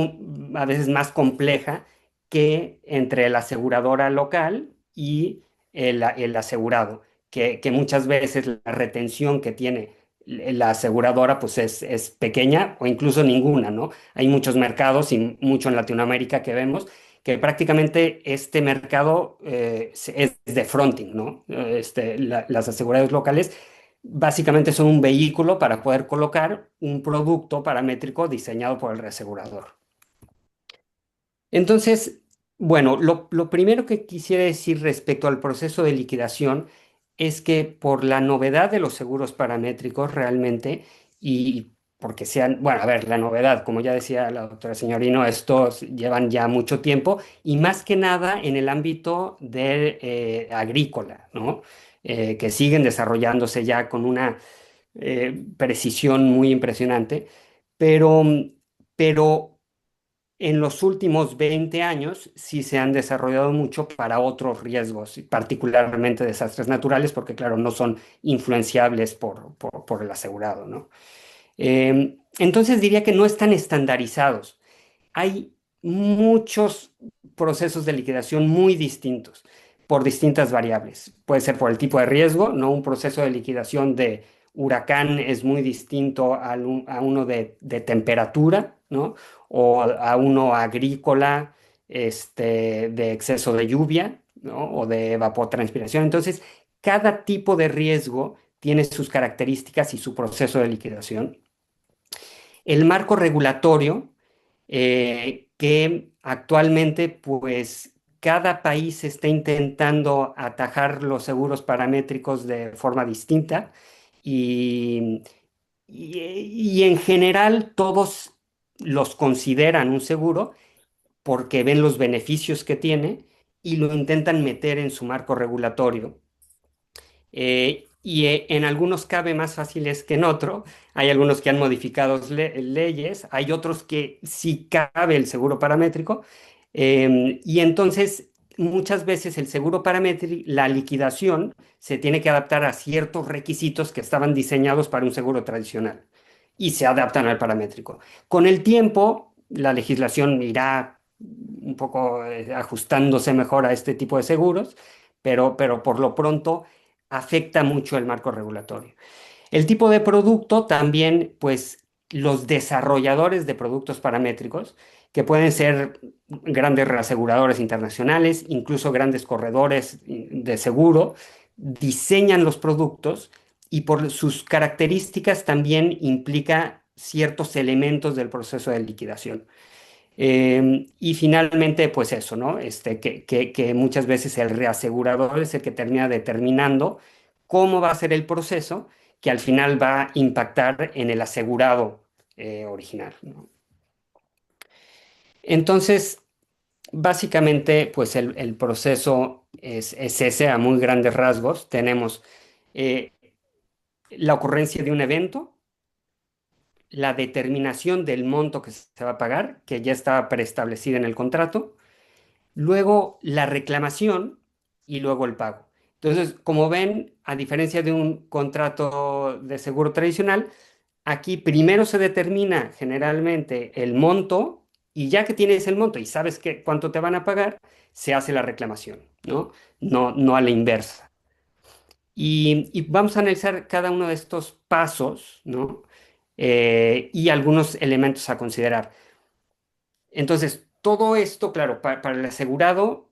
a veces más compleja que entre la aseguradora local y el asegurado, que muchas veces la retención que tiene la aseguradora pues es pequeña o incluso ninguna, ¿no? Hay muchos mercados y mucho en Latinoamérica que vemos que prácticamente este mercado es de fronting, ¿no? Las aseguradoras locales básicamente son un vehículo para poder colocar un producto paramétrico diseñado por el reasegurador. Entonces, bueno, lo primero que quisiera decir respecto al proceso de liquidación es que por la novedad de los seguros paramétricos realmente, y porque sean, bueno, a ver, la novedad, como ya decía la doctora Señorino, estos llevan ya mucho tiempo y más que nada en el ámbito de agrícola, ¿no? Que siguen desarrollándose ya con una precisión muy impresionante, pero, pero en los últimos 20 años sí se han desarrollado mucho para otros riesgos, particularmente desastres naturales, porque claro, no son influenciables por el asegurado, ¿no? Entonces diría que no están estandarizados. Hay muchos procesos de liquidación muy distintos por distintas variables. Puede ser por el tipo de riesgo, ¿no? Un proceso de liquidación de huracán es muy distinto a uno de temperatura, ¿no? O a uno agrícola, de exceso de lluvia, ¿no? O de evapotranspiración. Entonces, cada tipo de riesgo tiene sus características y su proceso de liquidación. El marco regulatorio que actualmente pues cada país está intentando atajar los seguros paramétricos de forma distinta y, y en general todos los consideran un seguro porque ven los beneficios que tiene y lo intentan meter en su marco regulatorio. En algunos cabe más fáciles que en otro. Hay algunos que han modificado leyes, hay otros que sí cabe el seguro paramétrico. Y entonces, muchas veces el seguro paramétrico, la liquidación, se tiene que adaptar a ciertos requisitos que estaban diseñados para un seguro tradicional y se adaptan al paramétrico. Con el tiempo, la legislación irá un poco ajustándose mejor a este tipo de seguros, pero por lo pronto afecta mucho el marco regulatorio. El tipo de producto también, pues los desarrolladores de productos paramétricos, que pueden ser grandes reaseguradores internacionales, incluso grandes corredores de seguro, diseñan los productos y por sus características también implica ciertos elementos del proceso de liquidación. Y finalmente, pues eso, ¿no? Que muchas veces el reasegurador es el que termina determinando cómo va a ser el proceso que al final va a impactar en el asegurado original, ¿no? Entonces, básicamente, pues el proceso es ese a muy grandes rasgos. Tenemos eh, la ocurrencia de un evento, la determinación del monto que se va a pagar, que ya está preestablecida en el contrato, luego la reclamación y luego el pago. Entonces, como ven, a diferencia de un contrato de seguro tradicional, aquí primero se determina generalmente el monto y ya que tienes el monto y sabes cuánto te van a pagar, se hace la reclamación, ¿no? No a la inversa. Y vamos a analizar cada uno de estos pasos, ¿no? Y algunos elementos a considerar. Entonces, todo esto, claro, para el asegurado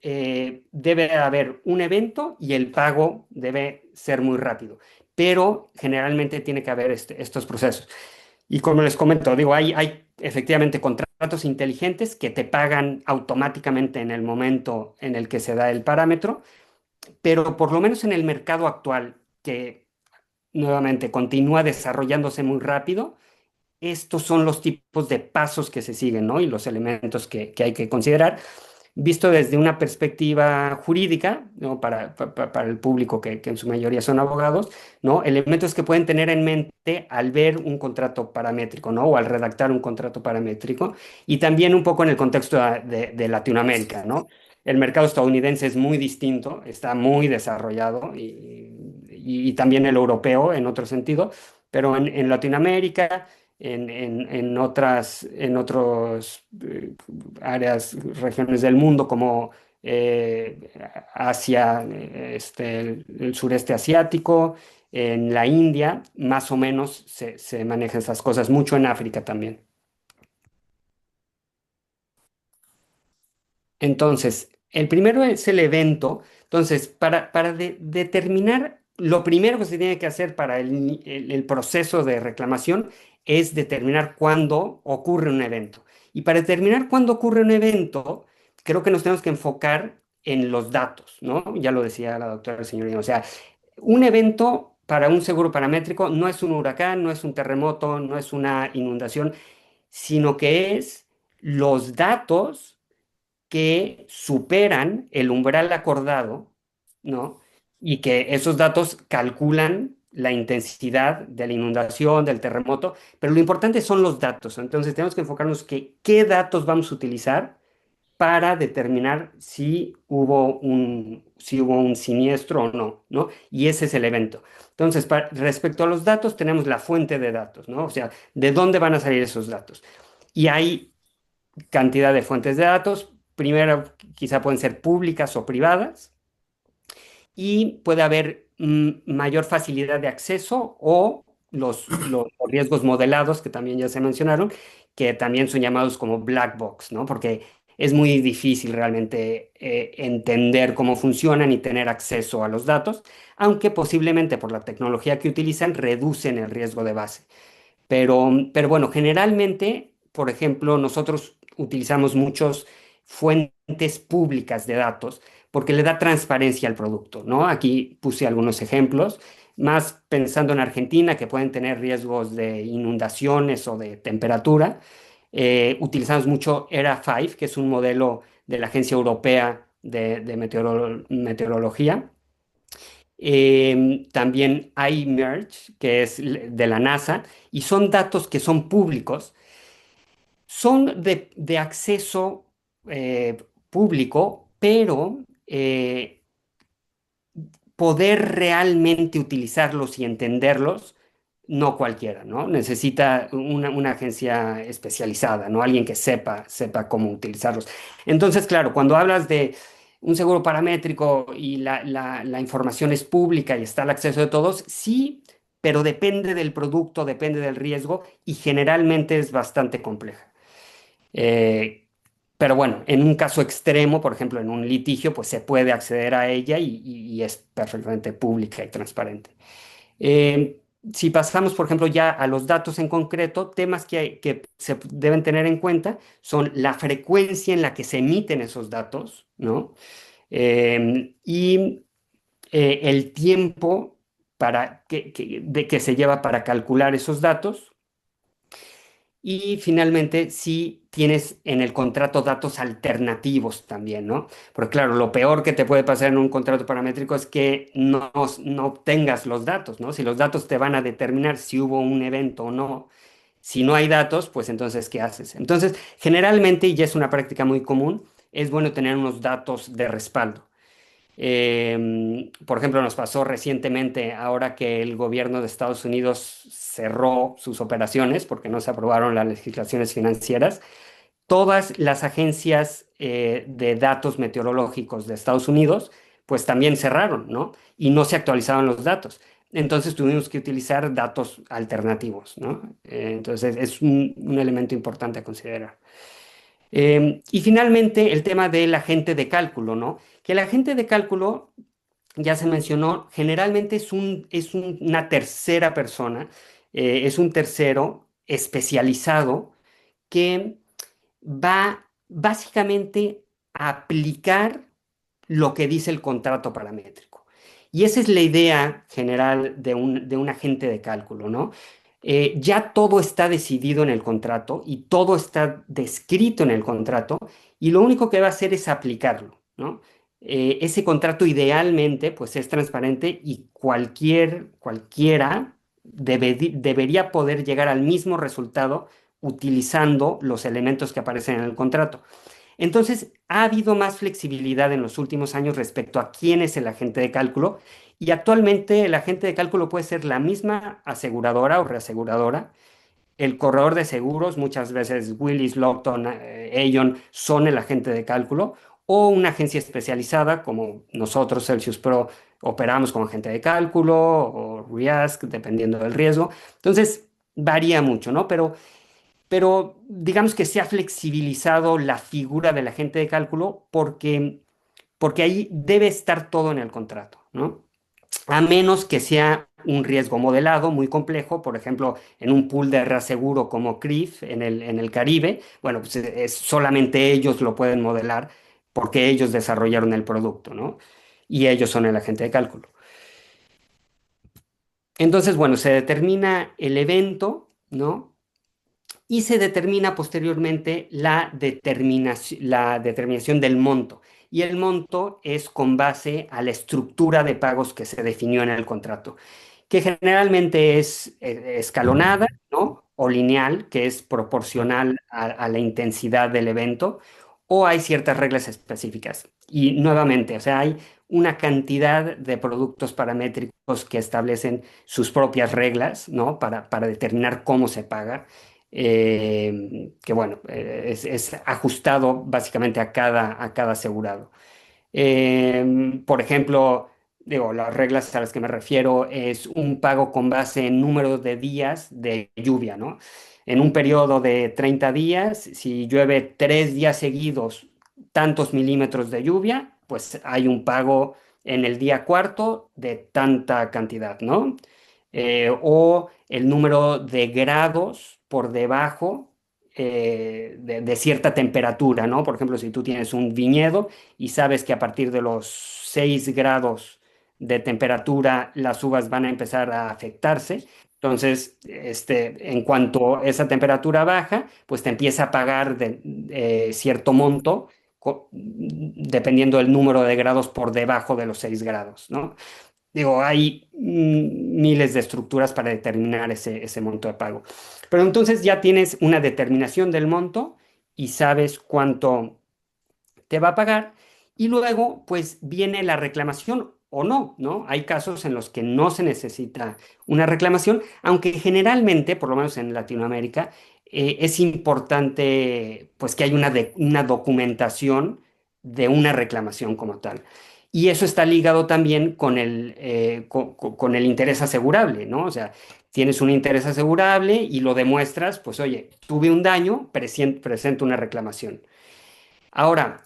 debe haber un evento y el pago debe ser muy rápido, pero generalmente tiene que haber estos procesos. Y como les comento, digo, hay efectivamente contratos inteligentes que te pagan automáticamente en el momento en el que se da el parámetro, pero por lo menos en el mercado actual, que nuevamente continúa desarrollándose muy rápido, estos son los tipos de pasos que se siguen, ¿no? Y los elementos que hay que considerar, visto desde una perspectiva jurídica, ¿no? Para el público que en su mayoría son abogados, ¿no? Elementos que pueden tener en mente al ver un contrato paramétrico, ¿no? O al redactar un contrato paramétrico, y también un poco en el contexto de Latinoamérica, ¿no? El mercado estadounidense es muy distinto, está muy desarrollado, y también el europeo en otro sentido, pero en Latinoamérica en otros áreas, regiones del mundo como Asia, el sureste asiático, en la India, más o menos se manejan esas cosas, mucho en África también. Entonces, el primero es el evento. Entonces, para determinar, lo primero que se tiene que hacer para el proceso de reclamación es determinar cuándo ocurre un evento. Y para determinar cuándo ocurre un evento, creo que nos tenemos que enfocar en los datos, ¿no? Ya lo decía la doctora señorina. O sea, un evento para un seguro paramétrico no es un huracán, no es un terremoto, no es una inundación, sino que es los datos que superan el umbral acordado, ¿no? Y que esos datos calculan la intensidad de la inundación, del terremoto, pero lo importante son los datos. Entonces tenemos que enfocarnos que qué datos vamos a utilizar para determinar si hubo un siniestro o no, ¿no? Y ese es el evento. Entonces, respecto a los datos, tenemos la fuente de datos, ¿no? O sea, ¿de dónde van a salir esos datos? Y hay cantidad de fuentes de datos. Primero, quizá pueden ser públicas o privadas y puede haber mayor facilidad de acceso o los riesgos modelados que también ya se mencionaron, que también son llamados como black box, ¿no? Porque es muy difícil realmente entender cómo funcionan y tener acceso a los datos, aunque posiblemente por la tecnología que utilizan reducen el riesgo de base. Pero bueno, generalmente, por ejemplo, nosotros utilizamos muchas fuentes públicas de datos porque le da transparencia al producto, ¿no? Aquí puse algunos ejemplos, más pensando en Argentina, que pueden tener riesgos de inundaciones o de temperatura. Utilizamos mucho ERA5, que es un modelo de la Agencia Europea de Meteorología. También iMerge, que es de la NASA, y son datos que son públicos, son de acceso público, pero poder realmente utilizarlos y entenderlos, no cualquiera, ¿no? Necesita una agencia especializada, ¿no? Alguien que sepa cómo utilizarlos. Entonces, claro, cuando hablas de un seguro paramétrico y la información es pública y está al acceso de todos, sí, pero depende del producto, depende del riesgo y generalmente es bastante compleja. Eh, pero bueno, en un caso extremo, por ejemplo, en un litigio, pues se puede acceder a ella y es perfectamente pública y transparente. Eh, si pasamos, por ejemplo, ya a los datos en concreto, temas que se deben tener en cuenta son la frecuencia en la que se emiten esos datos, ¿no? Y el tiempo que se lleva para calcular esos datos. Y finalmente, si tienes en el contrato datos alternativos también, ¿no? Porque claro, lo peor que te puede pasar en un contrato paramétrico es que no obtengas los datos, ¿no? Si los datos te van a determinar si hubo un evento o no, si no hay datos, pues entonces, ¿qué haces? Entonces, generalmente, y ya es una práctica muy común, es bueno tener unos datos de respaldo. Por ejemplo, nos pasó recientemente, ahora que el gobierno de Estados Unidos cerró sus operaciones porque no se aprobaron las legislaciones financieras, todas las agencias de datos meteorológicos de Estados Unidos, pues también cerraron, ¿no? Y no se actualizaban los datos. Entonces tuvimos que utilizar datos alternativos, ¿no? Entonces es un elemento importante a considerar. Y finalmente el tema del agente de cálculo, ¿no? Que el agente de cálculo, ya se mencionó, generalmente una tercera persona, es un tercero especializado que va básicamente a aplicar lo que dice el contrato paramétrico. Y esa es la idea general de un agente de cálculo, ¿no? Ya todo está decidido en el contrato y todo está descrito en el contrato y lo único que va a hacer es aplicarlo, ¿no? Ese contrato idealmente pues es transparente y cualquiera debería poder llegar al mismo resultado utilizando los elementos que aparecen en el contrato. Entonces, ha habido más flexibilidad en los últimos años respecto a quién es el agente de cálculo y actualmente el agente de cálculo puede ser la misma aseguradora o reaseguradora. El corredor de seguros, muchas veces Willis, Lockton, Aon, son el agente de cálculo o una agencia especializada como nosotros, Celsius Pro, operamos como agente de cálculo o RIASC, dependiendo del riesgo. Entonces, varía mucho, ¿no? pero digamos que se ha flexibilizado la figura del agente de cálculo porque ahí debe estar todo en el contrato, ¿no? A menos que sea un riesgo modelado muy complejo, por ejemplo, en un pool de reaseguro como CRIF en el Caribe, bueno, pues solamente ellos lo pueden modelar porque ellos desarrollaron el producto, ¿no? Y ellos son el agente de cálculo. Entonces, bueno, se determina el evento, ¿no? Y se determina posteriormente la determinación del monto. Y el monto es con base a la estructura de pagos que se definió en el contrato, que generalmente es escalonada, ¿no? O lineal, que es proporcional a la intensidad del evento, o hay ciertas reglas específicas. Y nuevamente, o sea, hay una cantidad de productos paramétricos que establecen sus propias reglas, ¿no? Para determinar cómo se paga, que bueno, es ajustado básicamente a cada asegurado. Por ejemplo, digo, las reglas a las que me refiero es un pago con base en número de días de lluvia, ¿no? En un periodo de 30 días, si llueve 3 días seguidos, tantos milímetros de lluvia, pues hay un pago en el día cuarto de tanta cantidad, ¿no? O el número de grados por debajo de cierta temperatura, ¿no? Por ejemplo, si tú tienes un viñedo y sabes que a partir de los 6 grados de temperatura las uvas van a empezar a afectarse. Entonces, en cuanto esa temperatura baja, pues te empieza a pagar cierto monto dependiendo del número de grados por debajo de los 6 grados, ¿no? Digo, hay miles de estructuras para determinar ese monto de pago. Pero entonces ya tienes una determinación del monto y sabes cuánto te va a pagar y luego pues viene la reclamación o no, ¿no? Hay casos en los que no se necesita una reclamación, aunque generalmente, por lo menos en Latinoamérica, es importante pues que haya una documentación de una reclamación como tal. Y eso está ligado también con con el interés asegurable, ¿no? O sea, tienes un interés asegurable y lo demuestras, pues oye, tuve un daño, presento una reclamación. Ahora,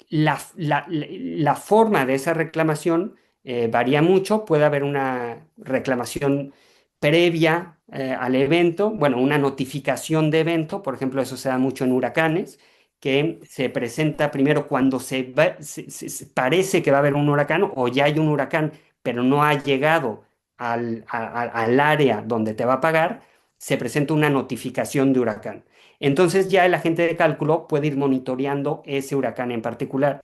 la forma de esa reclamación varía mucho. Puede haber una reclamación previa al evento, bueno, una notificación de evento, por ejemplo, eso se da mucho en huracanes, que se presenta primero cuando parece que va a haber un huracán o ya hay un huracán, pero no ha llegado al área donde te va a pagar, se presenta una notificación de huracán. Entonces ya el agente de cálculo puede ir monitoreando ese huracán en particular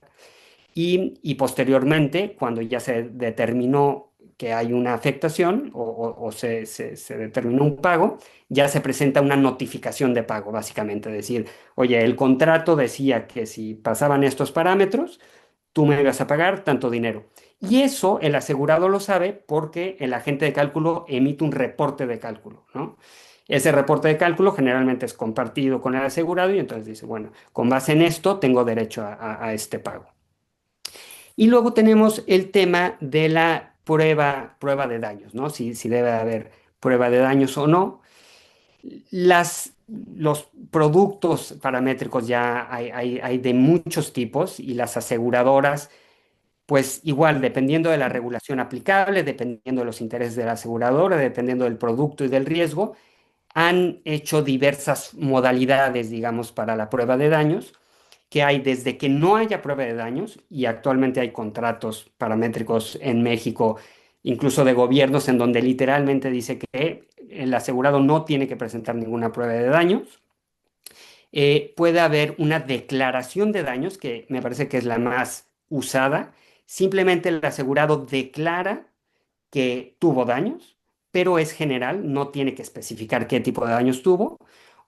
y posteriormente, cuando ya se determinó que hay una afectación o se determinó un pago, ya se presenta una notificación de pago, básicamente. Decir, oye, el contrato decía que si pasaban estos parámetros, tú me ibas a pagar tanto dinero. Y eso el asegurado lo sabe porque el agente de cálculo emite un reporte de cálculo, ¿no? Ese reporte de cálculo generalmente es compartido con el asegurado y entonces dice, bueno, con base en esto tengo derecho a este pago. Y luego tenemos el tema de la prueba de daños, ¿no? Si debe haber prueba de daños o no. Los productos paramétricos ya hay de muchos tipos y las aseguradoras, pues igual, dependiendo de la regulación aplicable, dependiendo de los intereses de la aseguradora, dependiendo del producto y del riesgo, han hecho diversas modalidades, digamos, para la prueba de daños, que hay desde que no haya prueba de daños, y actualmente hay contratos paramétricos en México, incluso de gobiernos, en donde literalmente dice que el asegurado no tiene que presentar ninguna prueba de daños. Puede haber una declaración de daños, que me parece que es la más usada. Simplemente el asegurado declara que tuvo daños, pero es general, no tiene que especificar qué tipo de daños tuvo.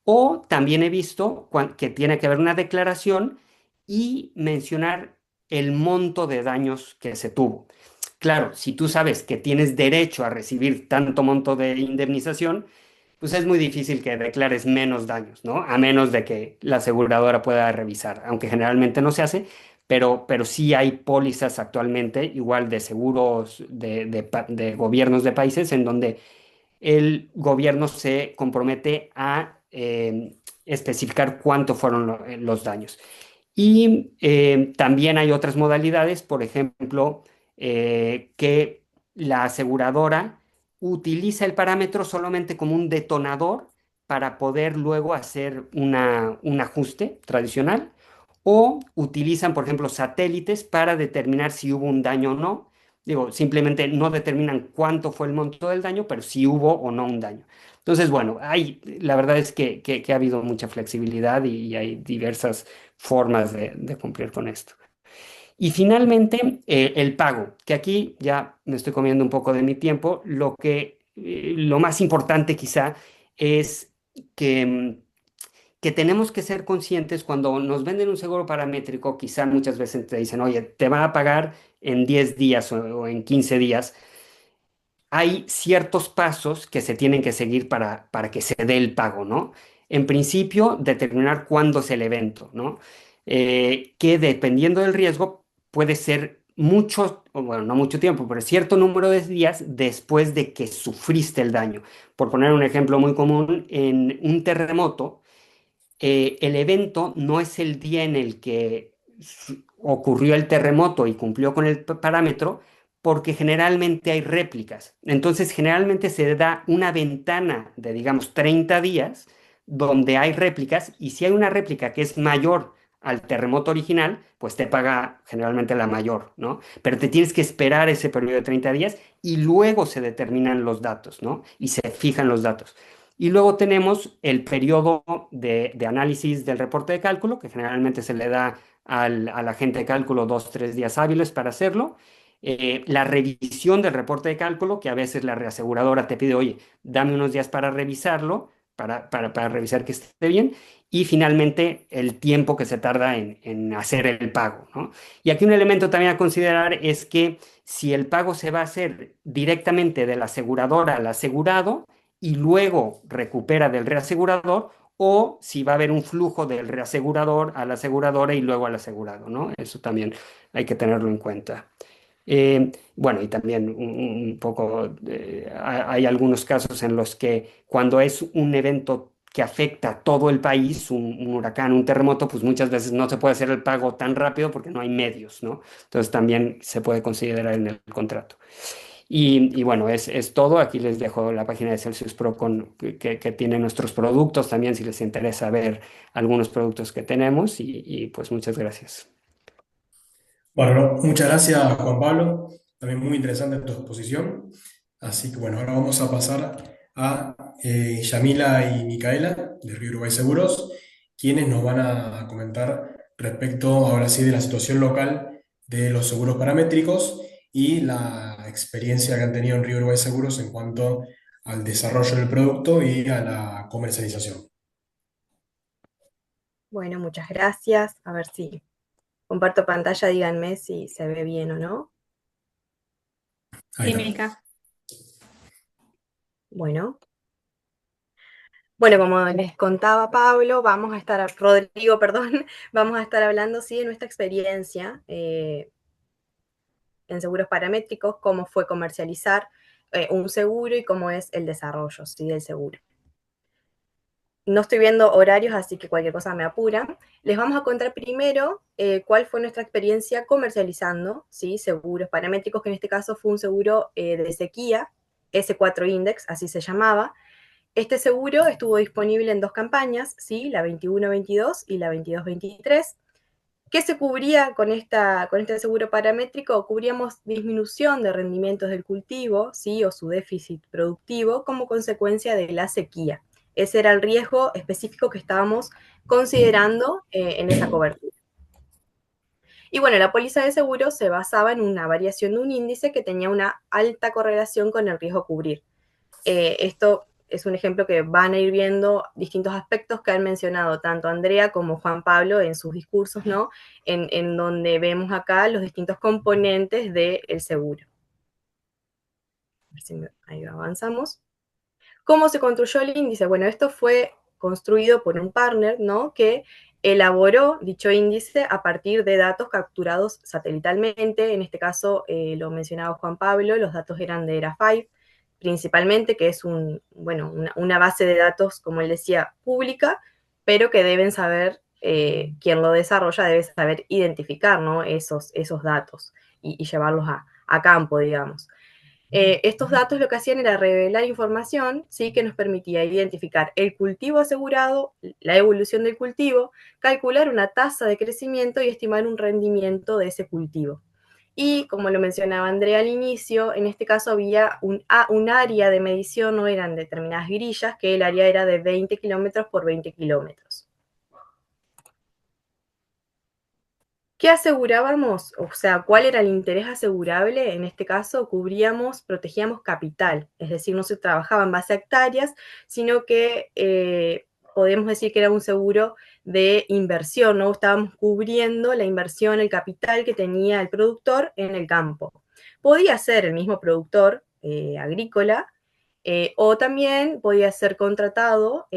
O también he visto que tiene que haber una declaración y mencionar el monto de daños que se tuvo. Claro, si tú sabes que tienes derecho a recibir tanto monto de indemnización, pues es muy difícil que declares menos daños, ¿no? A menos de que la aseguradora pueda revisar, aunque generalmente no se hace, pero sí hay pólizas actualmente, igual de seguros de gobiernos de países, en donde el gobierno se compromete a especificar cuánto fueron los daños. Y también hay otras modalidades, por ejemplo, que la aseguradora utiliza el parámetro solamente como un detonador para poder luego hacer un ajuste tradicional, o utilizan, por ejemplo, satélites para determinar si hubo un daño o no. Digo, simplemente no determinan cuánto fue el monto del daño, pero si hubo o no un daño. Entonces, bueno, la verdad es que ha habido mucha flexibilidad y hay diversas formas de cumplir con esto. Y finalmente, el pago, que aquí ya me estoy comiendo un poco de mi tiempo. Lo más importante quizá es que, que tenemos que ser conscientes cuando nos venden un seguro paramétrico. Quizá muchas veces te dicen, oye, te va a pagar en 10 días o en 15 días. Hay ciertos pasos que se tienen que seguir para que se dé el pago, ¿no? En principio, determinar cuándo es el evento, ¿no? Que dependiendo del riesgo puede ser mucho, o bueno, no mucho tiempo, pero cierto número de días después de que sufriste el daño. Por poner un ejemplo muy común, en un terremoto, el evento no es el día en el que ocurrió el terremoto y cumplió con el parámetro, porque generalmente hay réplicas. Entonces, generalmente se da una ventana de, digamos, 30 días donde hay réplicas, y si hay una réplica que es mayor al terremoto original, pues te paga generalmente la mayor, ¿no? Pero te tienes que esperar ese periodo de 30 días y luego se determinan los datos, ¿no? Y se fijan los datos. Y luego tenemos el periodo de análisis del reporte de cálculo, que generalmente se le da al agente de cálculo 2, 3 días hábiles para hacerlo. La revisión del reporte de cálculo, que a veces la reaseguradora te pide, oye, dame unos días para revisarlo, para revisar que esté bien. Y finalmente el tiempo que se tarda en hacer el pago, ¿no? Y aquí un elemento también a considerar es que si el pago se va a hacer directamente de la aseguradora al asegurado, y luego recupera del reasegurador, o si va a haber un flujo del reasegurador a la aseguradora y luego al asegurado, ¿no? Eso también hay que tenerlo en cuenta. Bueno, y también un poco, hay algunos casos en los que cuando es un evento que afecta a todo el país, un huracán, un terremoto, pues muchas veces no se puede hacer el pago tan rápido porque no hay medios, ¿no? Entonces también se puede considerar en el contrato. Y bueno, es todo. Aquí les dejo la página de Celsius Pro que tiene nuestros productos también, si les interesa ver algunos productos que tenemos. Y pues muchas gracias. Bueno, no, muchas gracias, Juan Pablo. También muy interesante tu exposición. Así que bueno, ahora vamos a pasar a Yamila y Micaela de Río Uruguay Seguros, quienes nos van a comentar respecto ahora sí de la situación local de los seguros paramétricos y la experiencia que han tenido en Río Uruguay Seguros en cuanto al desarrollo del producto y a la comercialización. Bueno, muchas gracias. A ver si comparto pantalla, díganme si se ve bien o no. Ahí Sí, está. Milka. Bueno. Bueno, como les contaba Pablo, Rodrigo, perdón, vamos a estar hablando, sí, de nuestra experiencia en seguros paramétricos, cómo fue comercializar un seguro y cómo es el desarrollo, sí, del seguro. No estoy viendo horarios, así que cualquier cosa me apura. Les vamos a contar primero cuál fue nuestra experiencia comercializando, ¿sí? Seguros paramétricos, que en este caso fue un seguro de sequía, S4 Index, así se llamaba. Este seguro estuvo disponible en dos campañas, ¿sí? La 21-22 y la 22-23. ¿Qué se cubría con este seguro paramétrico? Cubríamos disminución de rendimientos del cultivo, ¿sí? O su déficit productivo como consecuencia de la sequía. Ese era el riesgo específico que estábamos considerando en esa cobertura. Y bueno, la póliza de seguro se basaba en una variación de un índice que tenía una alta correlación con el riesgo a cubrir. Esto es un ejemplo que van a ir viendo distintos aspectos que han mencionado tanto Andrea como Juan Pablo en sus discursos, ¿no? En donde vemos acá los distintos componentes del seguro. A ver si ahí avanzamos. ¿Cómo se construyó el índice? Bueno, esto fue construido por un partner, ¿no? Que elaboró dicho índice a partir de datos capturados satelitalmente. En este caso, lo mencionaba Juan Pablo, los datos eran de ERA5, principalmente, que es una base de datos, como él decía, pública, pero que deben saber, quien lo desarrolla debe saber identificar, ¿no? esos datos y llevarlos a campo, digamos. Estos datos lo que hacían era revelar información, ¿sí? Que nos permitía identificar el cultivo asegurado, la evolución del cultivo, calcular una tasa de crecimiento y estimar un rendimiento de ese cultivo. Y como lo mencionaba Andrea al inicio, en este caso había un área de medición, no eran determinadas grillas, que el área era de 20 kilómetros por 20 kilómetros. ¿Qué asegurábamos? O sea, ¿cuál era el interés asegurable? En este caso, protegíamos capital, es decir, no se trabajaba en base a hectáreas, sino que podemos decir que era un seguro de inversión, ¿no? Estábamos cubriendo la inversión, el capital que tenía el productor en el campo. Podía ser el mismo productor agrícola, o también podía ser contratado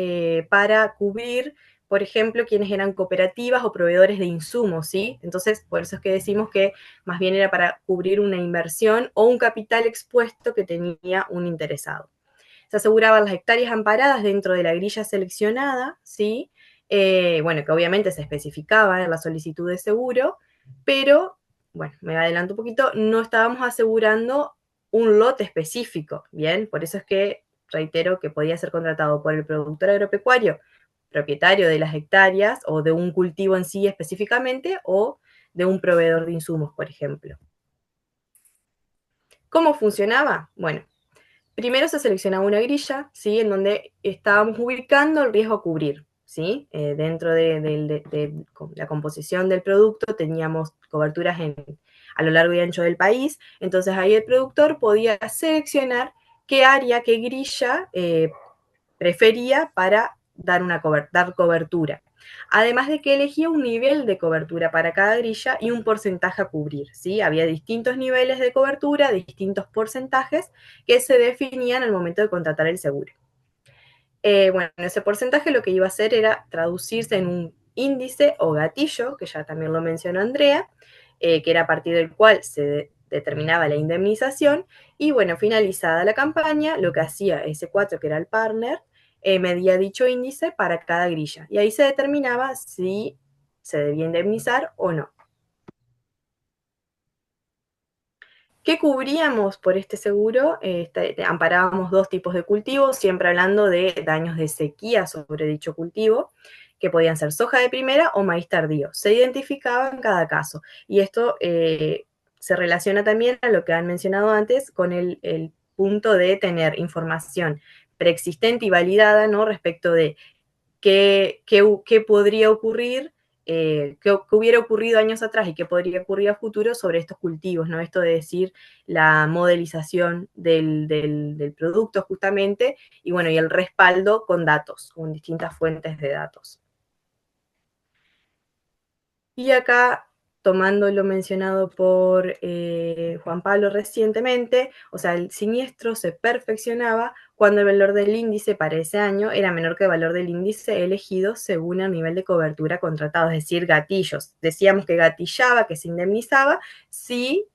para cubrir, por ejemplo, quienes eran cooperativas o proveedores de insumos, ¿sí? Entonces, por eso es que decimos que más bien era para cubrir una inversión o un capital expuesto que tenía un interesado. Se aseguraban las hectáreas amparadas dentro de la grilla seleccionada, ¿sí? Que obviamente se especificaba en la solicitud de seguro, pero, bueno, me adelanto un poquito, no estábamos asegurando un lote específico, ¿bien? Por eso es que reitero que podía ser contratado por el productor agropecuario, propietario de las hectáreas o de un cultivo en sí específicamente, o de un proveedor de insumos, por ejemplo. ¿Cómo funcionaba? Bueno, primero se seleccionaba una grilla, ¿sí? En donde estábamos ubicando el riesgo a cubrir, ¿sí? Dentro de la composición del producto teníamos coberturas a lo largo y ancho del país, entonces ahí el productor podía seleccionar qué área, qué grilla prefería para dar cobertura. Además de que elegía un nivel de cobertura para cada grilla y un porcentaje a cubrir, ¿sí? Había distintos niveles de cobertura, distintos porcentajes que se definían al momento de contratar el seguro. Ese porcentaje lo que iba a hacer era traducirse en un índice o gatillo, que ya también lo mencionó Andrea, que era a partir del cual se determinaba la indemnización, y finalizada la campaña, lo que hacía S4, que era el partner, medía dicho índice para cada grilla, y ahí se determinaba si se debía indemnizar o no. ¿Qué cubríamos por este seguro? Amparábamos dos tipos de cultivos, siempre hablando de daños de sequía sobre dicho cultivo, que podían ser soja de primera o maíz tardío. Se identificaba en cada caso. Y esto se relaciona también a lo que han mencionado antes con el punto de tener información preexistente y validada, ¿no? Respecto de qué podría ocurrir, qué hubiera ocurrido años atrás y qué podría ocurrir a futuro sobre estos cultivos, ¿no? Esto de decir la modelización del producto justamente, y el respaldo con datos, con distintas fuentes de datos. Y acá, tomando lo mencionado por Juan Pablo recientemente, o sea, el siniestro se perfeccionaba cuando el valor del índice para ese año era menor que el valor del índice elegido según el nivel de cobertura contratado, es decir, gatillos. Decíamos que gatillaba, que se indemnizaba, si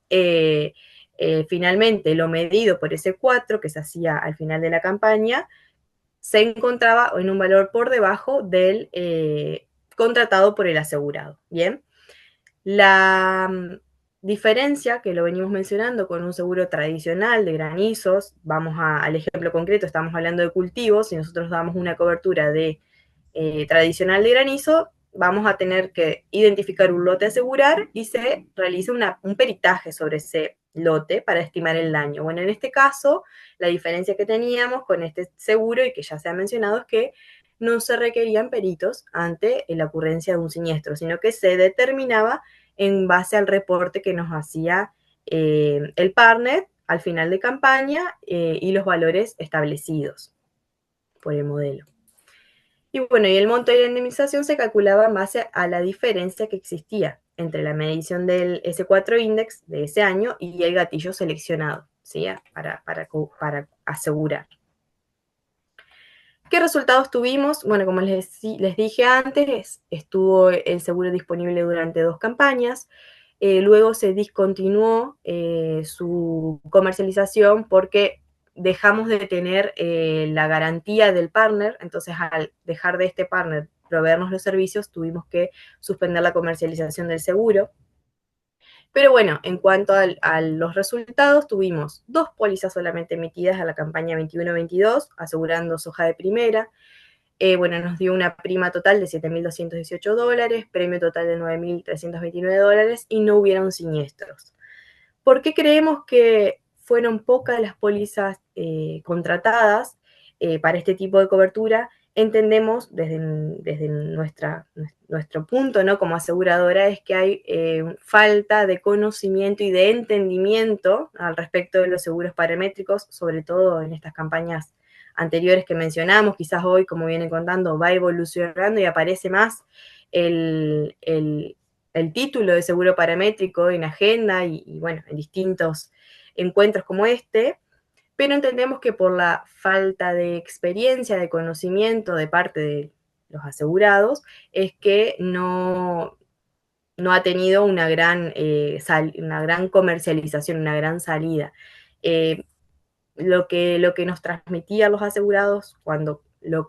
finalmente lo medido por ese 4 que se hacía al final de la campaña se encontraba en un valor por debajo del contratado por el asegurado, ¿bien? La diferencia, que lo venimos mencionando con un seguro tradicional de granizos, vamos al ejemplo concreto, estamos hablando de cultivos, si nosotros damos una cobertura de tradicional de granizo, vamos a tener que identificar un lote a asegurar y se realiza un peritaje sobre ese lote para estimar el daño. Bueno, en este caso, la diferencia que teníamos con este seguro y que ya se ha mencionado es que no se requerían peritos ante la ocurrencia de un siniestro, sino que se determinaba en base al reporte que nos hacía el partner al final de campaña y los valores establecidos por el modelo. Y y el monto de la indemnización se calculaba en base a la diferencia que existía entre la medición del S4 Index de ese año y el gatillo seleccionado, ¿sí? Para asegurar. ¿Qué resultados tuvimos? Bueno, como les dije antes, estuvo el seguro disponible durante 2 campañas. Luego se discontinuó su comercialización porque dejamos de tener la garantía del partner, entonces al dejar de este partner proveernos los servicios, tuvimos que suspender la comercialización del seguro. Pero bueno, en cuanto a los resultados, tuvimos 2 pólizas solamente emitidas a la campaña 21-22, asegurando soja de primera. Bueno, nos dio una prima total de $7.218, premio total de $9.329 y no hubieron siniestros. ¿Por qué creemos que fueron pocas las pólizas contratadas para este tipo de cobertura? Entendemos desde nuestro punto, ¿no? Como aseguradora, es que hay falta de conocimiento y de entendimiento al respecto de los seguros paramétricos, sobre todo en estas campañas anteriores que mencionamos. Quizás hoy, como vienen contando, va evolucionando y aparece más el título de seguro paramétrico en agenda y bueno, en distintos encuentros como este, pero entendemos que por la falta de experiencia, de conocimiento de parte de los asegurados, es que no ha tenido una gran comercialización, una gran salida. Lo que nos transmitían los asegurados cuando lo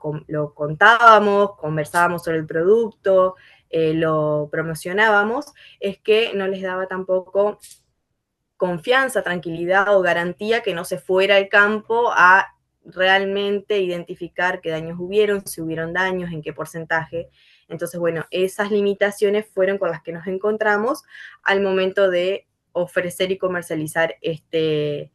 contábamos, conversábamos sobre el producto, lo promocionábamos, es que no les daba tampoco confianza, tranquilidad o garantía que no se fuera al campo a realmente identificar qué daños hubieron, si hubieron daños, en qué porcentaje. Entonces, bueno, esas limitaciones fueron con las que nos encontramos al momento de ofrecer y comercializar este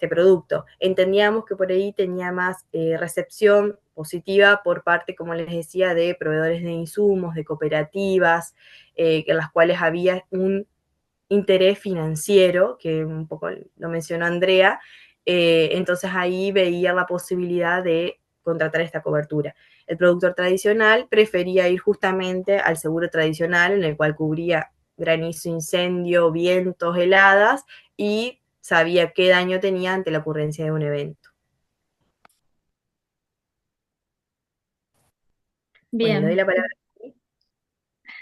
producto. Entendíamos que por ahí tenía más recepción positiva por parte, como les decía, de proveedores de insumos, de cooperativas, en las cuales había un interés financiero, que un poco lo mencionó Andrea, entonces ahí veía la posibilidad de contratar esta cobertura. El productor tradicional prefería ir justamente al seguro tradicional, en el cual cubría granizo, incendio, vientos, heladas, y sabía qué daño tenía ante la ocurrencia de un evento. Bueno, le doy Bien, la palabra.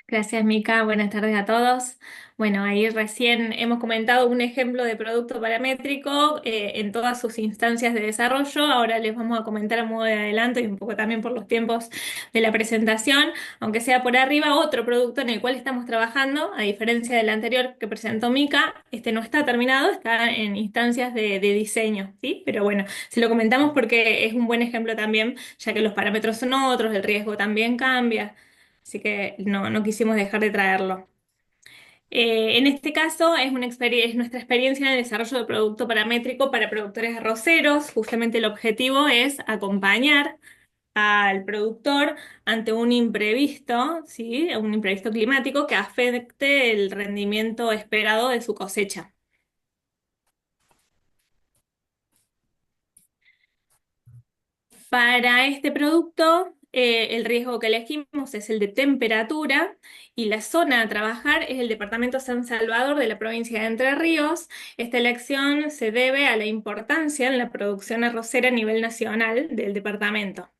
gracias Mica, buenas tardes a todos. Bueno, ahí recién hemos comentado un ejemplo de producto paramétrico en todas sus instancias de desarrollo. Ahora les vamos a comentar a modo de adelanto y un poco también por los tiempos de la presentación, aunque sea por arriba, otro producto en el cual estamos trabajando, a diferencia del anterior que presentó Mica. Este no está terminado, está en instancias de diseño, ¿sí? Pero bueno, se lo comentamos porque es un buen ejemplo también, ya que los parámetros son otros, el riesgo también cambia. Así que no quisimos dejar de traerlo. En este caso es nuestra experiencia en el desarrollo de producto paramétrico para productores arroceros. Justamente el objetivo es acompañar al productor ante un imprevisto, ¿sí? Un imprevisto climático que afecte el rendimiento esperado de su cosecha. Para este producto, el riesgo que elegimos es el de temperatura y la zona a trabajar es el departamento San Salvador de la provincia de Entre Ríos. Esta elección se debe a la importancia en la producción arrocera a nivel nacional del departamento.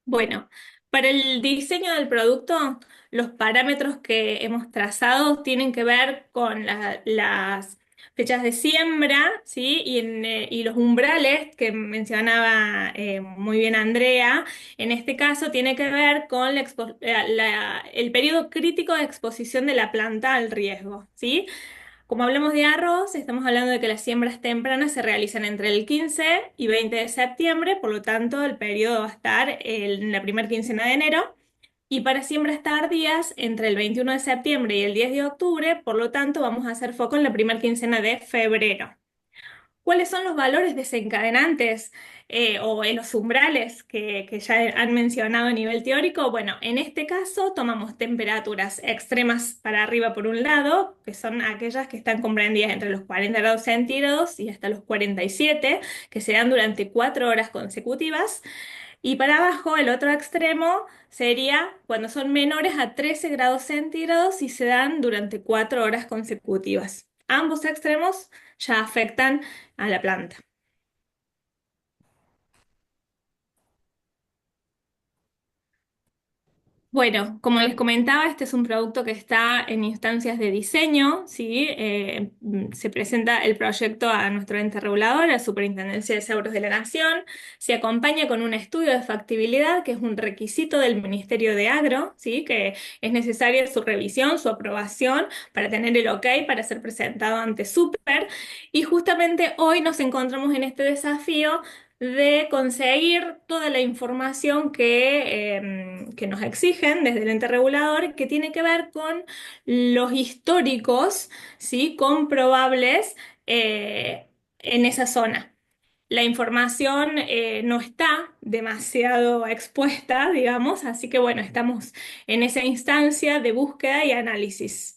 Bueno, para el diseño del producto, los parámetros que hemos trazado tienen que ver con las fechas de siembra, ¿sí? Y los umbrales que mencionaba muy bien Andrea. En este caso tiene que ver con el periodo crítico de exposición de la planta al riesgo, ¿sí? Como hablamos de arroz, estamos hablando de que las siembras tempranas se realizan entre el 15 y 20 de septiembre, por lo tanto el periodo va a estar en la primera quincena de enero. Y para siembras tardías, entre el 21 de septiembre y el 10 de octubre, por lo tanto vamos a hacer foco en la primera quincena de febrero. ¿Cuáles son los valores desencadenantes o en los umbrales que ya han mencionado a nivel teórico? Bueno, en este caso tomamos temperaturas extremas para arriba por un lado, que son aquellas que están comprendidas entre los 40 grados centígrados y hasta los 47, que se dan durante 4 horas consecutivas. Y para abajo, el otro extremo sería cuando son menores a 13 grados centígrados y se dan durante 4 horas consecutivas. Ambos extremos ya afectan a la planta. Bueno, como les comentaba, este es un producto que está en instancias de diseño, ¿sí? Se presenta el proyecto a nuestro ente regulador, a la Superintendencia de Seguros de la Nación, se acompaña con un estudio de factibilidad, que es un requisito del Ministerio de Agro, ¿sí? Que es necesaria su revisión, su aprobación para tener el ok para ser presentado ante Super. Y justamente hoy nos encontramos en este desafío de conseguir toda la información que nos exigen desde el ente regulador, que tiene que ver con los históricos, ¿sí? Comprobables en esa zona. La información no está demasiado expuesta, digamos, así que bueno, estamos en esa instancia de búsqueda y análisis.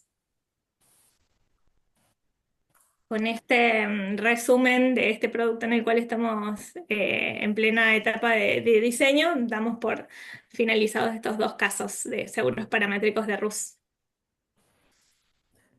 Con este resumen de este producto en el cual estamos en plena etapa de diseño, damos por finalizados estos dos casos de seguros paramétricos de RUS.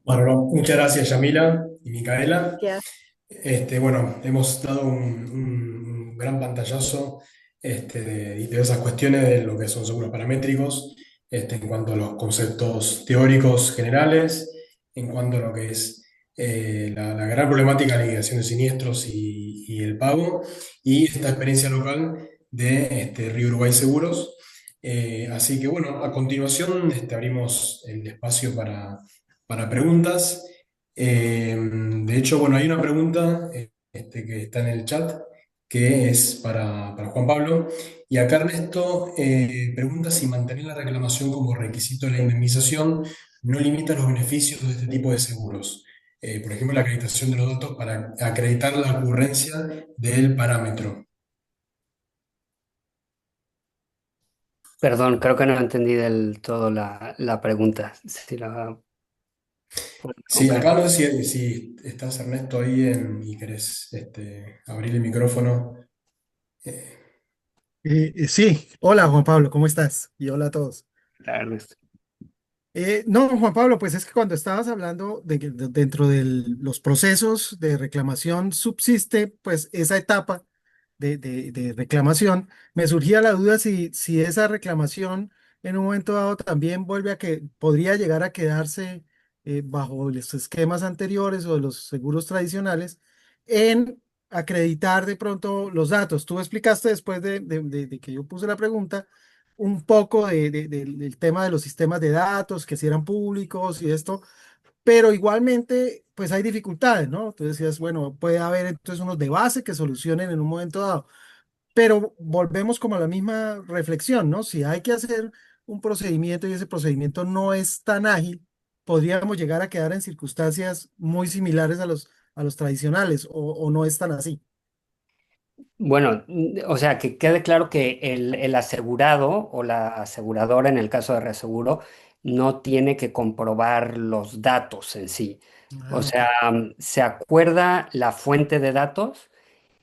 Bueno, no, muchas gracias, Yamila y Micaela. Gracias. Bueno, hemos dado un gran pantallazo de diversas cuestiones de lo que son seguros paramétricos, en cuanto a los conceptos teóricos generales, en cuanto a lo que es la gran problemática de la liquidación de siniestros y el pago, y esta experiencia local de Río Uruguay Seguros. Así que bueno, a continuación abrimos el espacio para preguntas. De hecho, bueno, hay una pregunta que está en el chat que es para Juan Pablo. Y acá Ernesto pregunta si mantener la reclamación como requisito de la indemnización no limita los beneficios de este tipo de seguros. Por ejemplo, la acreditación de los datos para acreditar la ocurrencia del parámetro. Perdón, creo que no entendí del todo la pregunta. Si la puedes Sí, volver. acá no sé si estás, Ernesto, ahí y querés abrir el micrófono. Eh, Sí, hola Juan Pablo, ¿cómo estás? Y hola a todos. Ernesto. No, Juan Pablo, pues es que cuando estabas hablando de que dentro de los procesos de reclamación subsiste pues esa etapa de reclamación, me surgía la duda si esa reclamación en un momento dado también vuelve a que podría llegar a quedarse bajo los esquemas anteriores o de los seguros tradicionales en acreditar de pronto los datos. Tú explicaste después de que yo puse la pregunta un poco del tema de los sistemas de datos, que si eran públicos y esto, pero igualmente, pues hay dificultades, ¿no? Tú decías, bueno, puede haber entonces unos de base que solucionen en un momento dado, pero volvemos como a la misma reflexión, ¿no? Si hay que hacer un procedimiento y ese procedimiento no es tan ágil, podríamos llegar a quedar en circunstancias muy similares a los tradicionales, o no es tan así. Bueno, o sea, que quede claro que el asegurado o la aseguradora, en el caso de reaseguro, no tiene que comprobar los datos en sí. O Ah, ok. sea, se acuerda la fuente de datos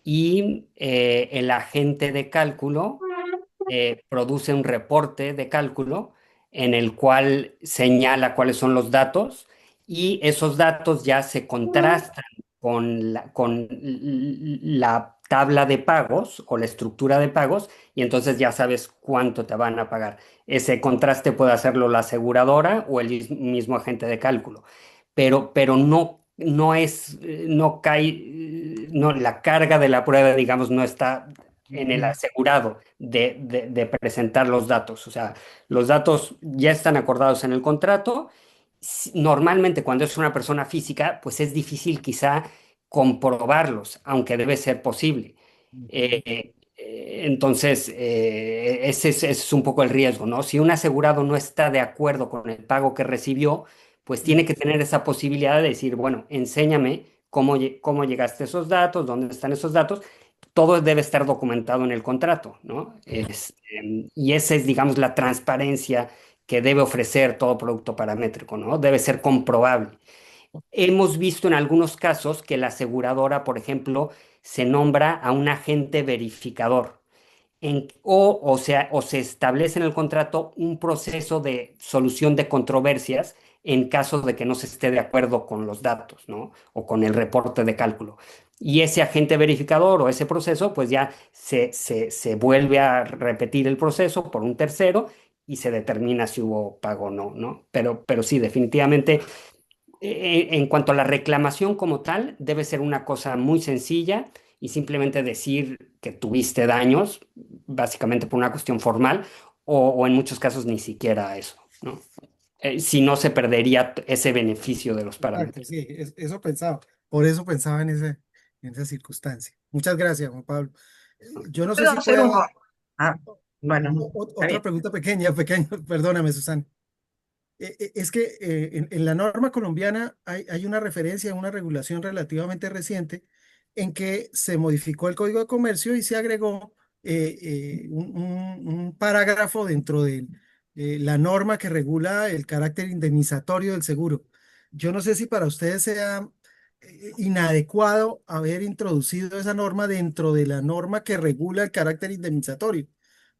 y el agente de cálculo produce un reporte de cálculo en el cual señala cuáles son los datos y esos datos ya se contrastan con la tabla de pagos o la estructura de pagos y entonces ya sabes cuánto te van a pagar. Ese contraste puede hacerlo la aseguradora o el mismo agente de cálculo, pero no cae, no, la carga de la prueba, digamos, no está en el Ujú. asegurado de presentar los datos. O sea, los datos ya están acordados en el contrato. Normalmente cuando es una persona física, pues es difícil quizá comprobarlos, aunque debe ser posible. Ok. Entonces, ese es un poco el riesgo, ¿no? Si un asegurado no está de acuerdo con el pago que recibió, pues tiene que tener esa posibilidad de decir, bueno, enséñame cómo llegaste a esos datos, dónde están esos datos. Todo debe estar documentado en el contrato, ¿no? Y esa es, digamos, la transparencia que debe ofrecer todo producto paramétrico, ¿no? Debe ser comprobable. Hemos visto en algunos casos que la aseguradora, por ejemplo, se nombra a un agente verificador o se establece en el contrato un proceso de solución de controversias en caso de que no se esté de acuerdo con los datos, ¿no? O con el reporte de cálculo. Y ese agente verificador o ese proceso, pues ya se vuelve a repetir el proceso por un tercero y se determina si hubo pago o no, ¿no? Pero sí, definitivamente, en cuanto a la reclamación como tal, debe ser una cosa muy sencilla y simplemente decir que tuviste daños, básicamente por una cuestión formal, o en muchos casos ni siquiera eso, ¿no? Si no se perdería ese beneficio de los Exacto, parámetros. sí, eso pensaba. Por eso pensaba en esa circunstancia. Muchas gracias, Juan Pablo. Yo no sé ¿Puedo si hacer pueda. un... Ah, bueno, está Otra bien. pregunta pequeña, pequeña, perdóname, Susana. Es que en la norma colombiana hay una referencia a una regulación relativamente reciente en que se modificó el Código de Comercio y se agregó un parágrafo dentro de la norma que regula el carácter indemnizatorio del seguro. Yo no sé si para ustedes sea inadecuado haber introducido esa norma dentro de la norma que regula el carácter indemnizatorio.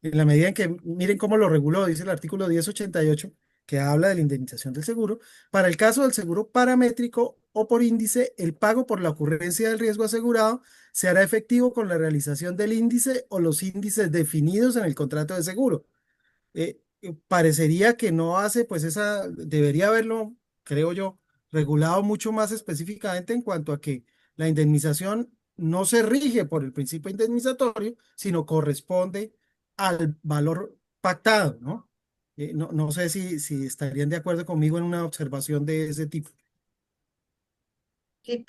En la medida en que, miren cómo lo reguló, dice el artículo 1088 que habla de la indemnización del seguro. Para el caso del seguro paramétrico o por índice, el pago por la ocurrencia del riesgo asegurado se hará efectivo con la realización del índice o los índices definidos en el contrato de seguro. Parecería que no hace, pues debería haberlo, creo yo, regulado mucho más específicamente en cuanto a que la indemnización no se rige por el principio indemnizatorio, sino corresponde al valor pactado, ¿no? No sé si estarían de acuerdo conmigo en una observación de ese tipo. Sí,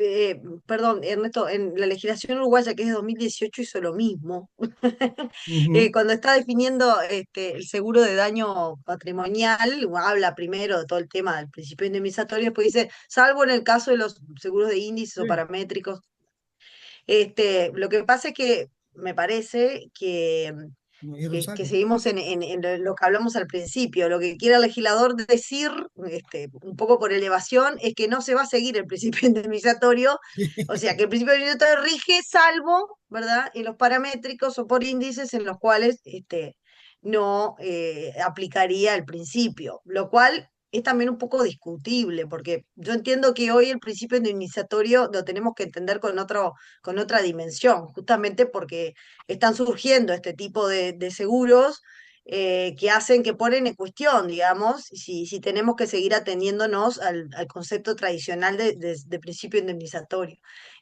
perdón, Ernesto, en la legislación uruguaya que es de 2018 hizo lo mismo. Ujú, Cuando está definiendo el seguro de daño patrimonial, habla primero de todo el tema del principio indemnizatorio, después dice, salvo en el caso de los seguros de índices o sí, paramétricos. Lo que pasa es que me parece no dijeron que salvo. seguimos en lo que hablamos al principio. Lo que quiere el legislador decir, un poco por elevación, es que no se va a seguir el principio indemnizatorio, o sea, que el principio indemnizatorio rige salvo, ¿verdad?, en los paramétricos o por índices en los cuales no aplicaría el principio, lo cual es también un poco discutible, porque yo entiendo que hoy el principio indemnizatorio lo tenemos que entender con otra dimensión, justamente porque están surgiendo este tipo de seguros que hacen, que ponen en cuestión, digamos, si tenemos que seguir atendiéndonos al concepto tradicional de principio indemnizatorio.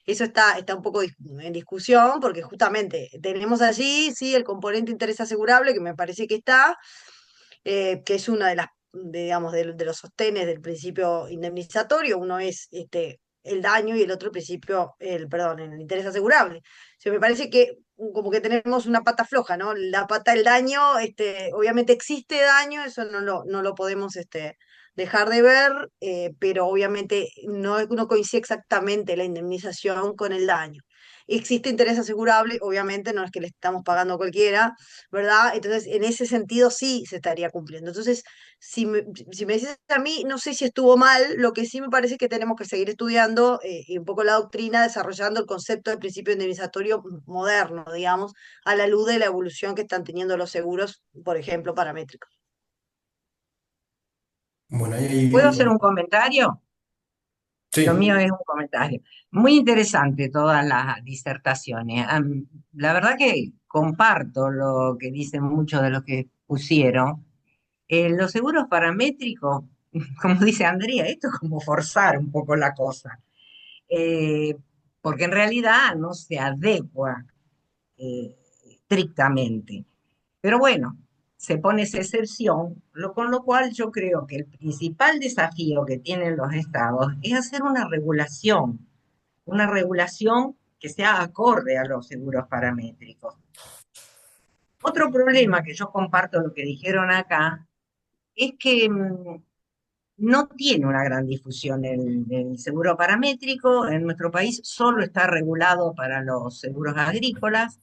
Eso está un poco en discusión porque justamente tenemos allí, sí, el componente interés asegurable, que me parece que está, que es una de las, digamos, de los sostenes del principio indemnizatorio. Uno es el daño y el otro principio, perdón, el interés asegurable. O sea, me parece que como que tenemos una pata floja, ¿no? La pata del daño, obviamente existe daño, eso no lo podemos dejar de ver, pero obviamente no coincide exactamente la indemnización con el daño. Existe interés asegurable, obviamente no es que le estamos pagando a cualquiera, ¿verdad? Entonces, en ese sentido sí se estaría cumpliendo. Entonces, si me dices a mí, no sé si estuvo mal, lo que sí me parece que tenemos que seguir estudiando y un poco la doctrina, desarrollando el concepto de principio indemnizatorio moderno, digamos, a la luz de la evolución que están teniendo los seguros, por ejemplo, paramétricos. Bueno, ¿Puedo hacer un comentario? Lo mío sí, es un comentario. Muy interesante todas las disertaciones. La verdad que comparto lo que dicen muchos de los que pusieron. Los seguros paramétricos, como dice Andrea, esto es como forzar un poco la cosa, eh, porque en realidad no se adecua eh, estrictamente. Pero bueno, se pone esa excepción, con lo cual yo creo que el principal desafío que tienen los estados es hacer una regulación que sea acorde a los seguros paramétricos. Otro problema que yo comparto lo que dijeron acá es que no tiene una gran difusión el seguro paramétrico. En nuestro país solo está regulado para los seguros agrícolas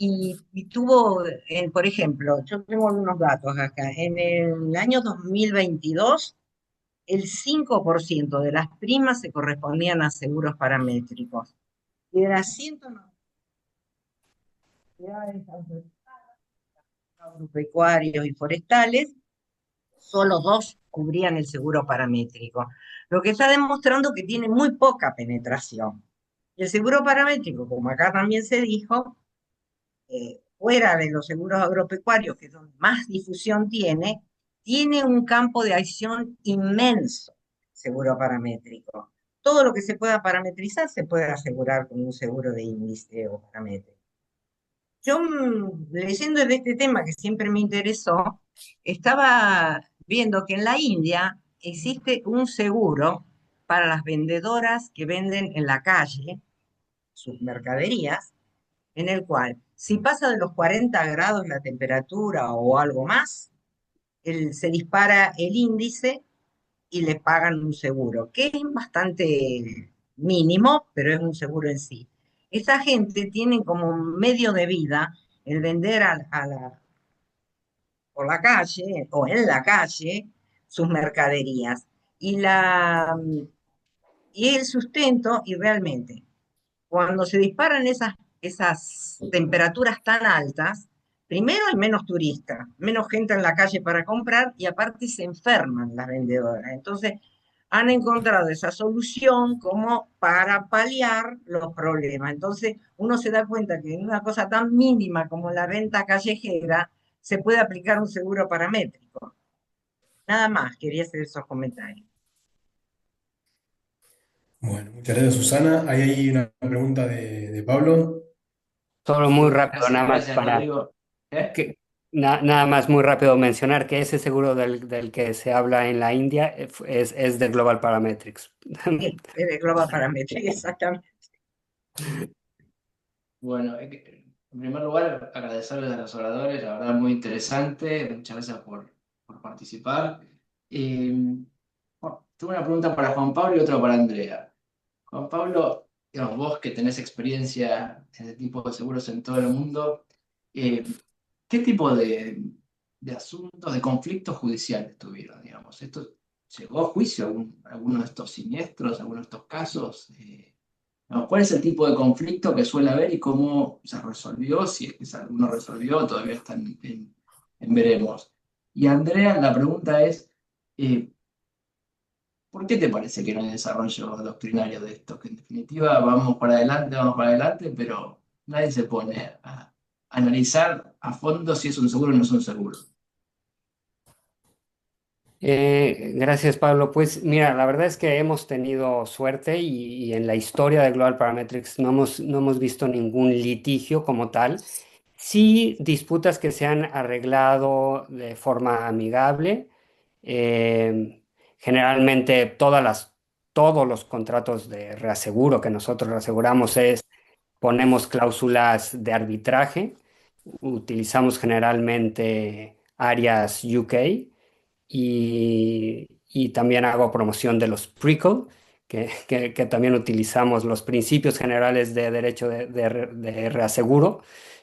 y tuvo, por ejemplo, yo tengo algunos datos acá. En el año 2022, el 5% de las primas se correspondían a seguros paramétricos. Y de las 190 agropecuarios y forestales, solo dos cubrían el seguro paramétrico, lo que está demostrando que tiene muy poca penetración. Y el seguro paramétrico, como acá también se dijo, fuera de los seguros agropecuarios, que es donde más difusión tiene un campo de acción inmenso, seguro paramétrico. Todo lo que se pueda parametrizar se puede asegurar con un seguro de índice o paramétrico. Yo, leyendo de este tema que siempre me interesó, estaba viendo que en la India existe un seguro para las vendedoras que venden en la calle sus mercaderías, en el cual, si pasa de los 40 grados la temperatura o algo más, se dispara el índice y le pagan un seguro, que es bastante mínimo, pero es un seguro en sí. Esa gente tiene como medio de vida el vender por la calle o en la calle sus mercaderías y el sustento, y realmente cuando se disparan esas temperaturas tan altas, primero hay menos turistas, menos gente en la calle para comprar y aparte se enferman las vendedoras. Entonces, han encontrado esa solución como para paliar los problemas. Entonces, uno se da cuenta que en una cosa tan mínima como la venta callejera se puede aplicar un seguro paramétrico. Nada más, quería hacer esos comentarios. Bueno, muchas gracias, Susana. Ahí hay una pregunta de Pablo. Solo muy Sí, rápido, nada más gracias, para Rodrigo. ¿Eh? nada más muy rápido mencionar que ese seguro del que se habla en la India es de Global Parametrics. Sí, es de Global Parametric, exactamente. Bueno, en primer lugar, agradecerles a los oradores, la verdad muy interesante, muchas gracias por participar. Bueno, tengo una pregunta para Juan Pablo y otra para Andrea. Juan Pablo, digamos, vos que tenés experiencia en este tipo de seguros en todo el mundo, eh, ¿qué tipo de asuntos, de conflictos judiciales tuvieron, digamos? ¿Esto llegó a juicio alguno de estos siniestros, alguno de estos casos? ¿No? ¿Cuál es el tipo de conflicto que suele haber y cómo se resolvió? Si es que alguno resolvió, todavía está en veremos. Y Andrea, la pregunta es, eh, ¿por qué te parece que no hay desarrollo doctrinario de esto? Que en definitiva vamos para adelante, pero nadie se pone a analizar a fondo si es un seguro o no es un seguro. Gracias, Pablo. Pues mira, la verdad es que hemos tenido suerte y en la historia de Global Parametrics no hemos visto ningún litigio como tal. Sí, disputas que se han arreglado de forma amigable. Generalmente todos los contratos de reaseguro que nosotros reaseguramos ponemos cláusulas de arbitraje. Utilizamos generalmente áreas UK y también hago promoción de los PRICO, que también utilizamos los principios generales de derecho de reaseguro,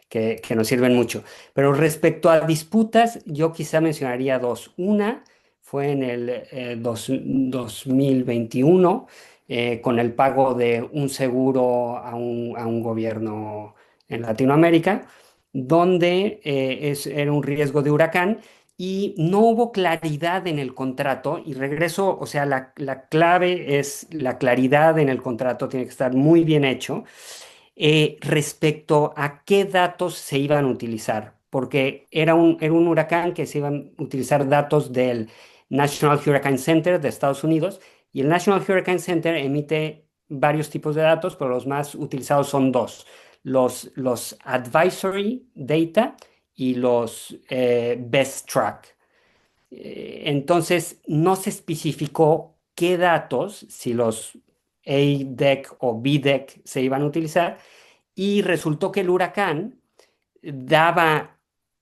que nos sirven mucho. Pero respecto a disputas, yo quizá mencionaría dos. Una fue en el 2021 con el pago de un seguro a un gobierno en Latinoamérica, donde era un riesgo de huracán y no hubo claridad en el contrato. Y regreso, o sea, la clave es la claridad en el contrato, tiene que estar muy bien hecho respecto a qué datos se iban a utilizar, porque era un huracán que se iban a utilizar datos del National Hurricane Center de Estados Unidos, y el National Hurricane Center emite varios tipos de datos, pero los más utilizados son dos, los advisory data y los best track. Entonces, no se especificó qué datos, si los ADEC o BDEC se iban a utilizar, y resultó que el huracán daba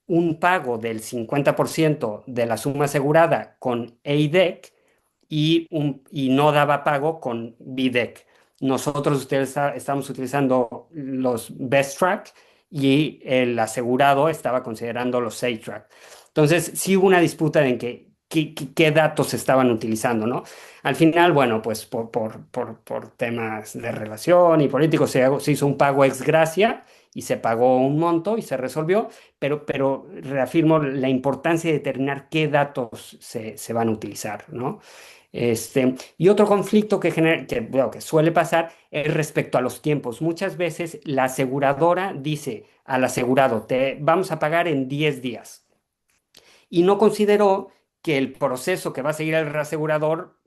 un pago del 50% de la suma asegurada con ADEC y no daba pago con BDEC. Nosotros estamos utilizando los Best Track y el asegurado estaba considerando los Safe Track. Entonces, sí hubo una disputa en qué datos se estaban utilizando, ¿no? Al final, bueno, pues por temas de relación y políticos se hizo un pago ex gracia y se pagó un monto y se resolvió, pero reafirmo la importancia de determinar qué datos se van a utilizar, ¿no? Y otro conflicto bueno, que suele pasar es respecto a los tiempos. Muchas veces la aseguradora dice, al asegurado, te vamos a pagar en 10 días. Y no consideró que el proceso que va a seguir el reasegurador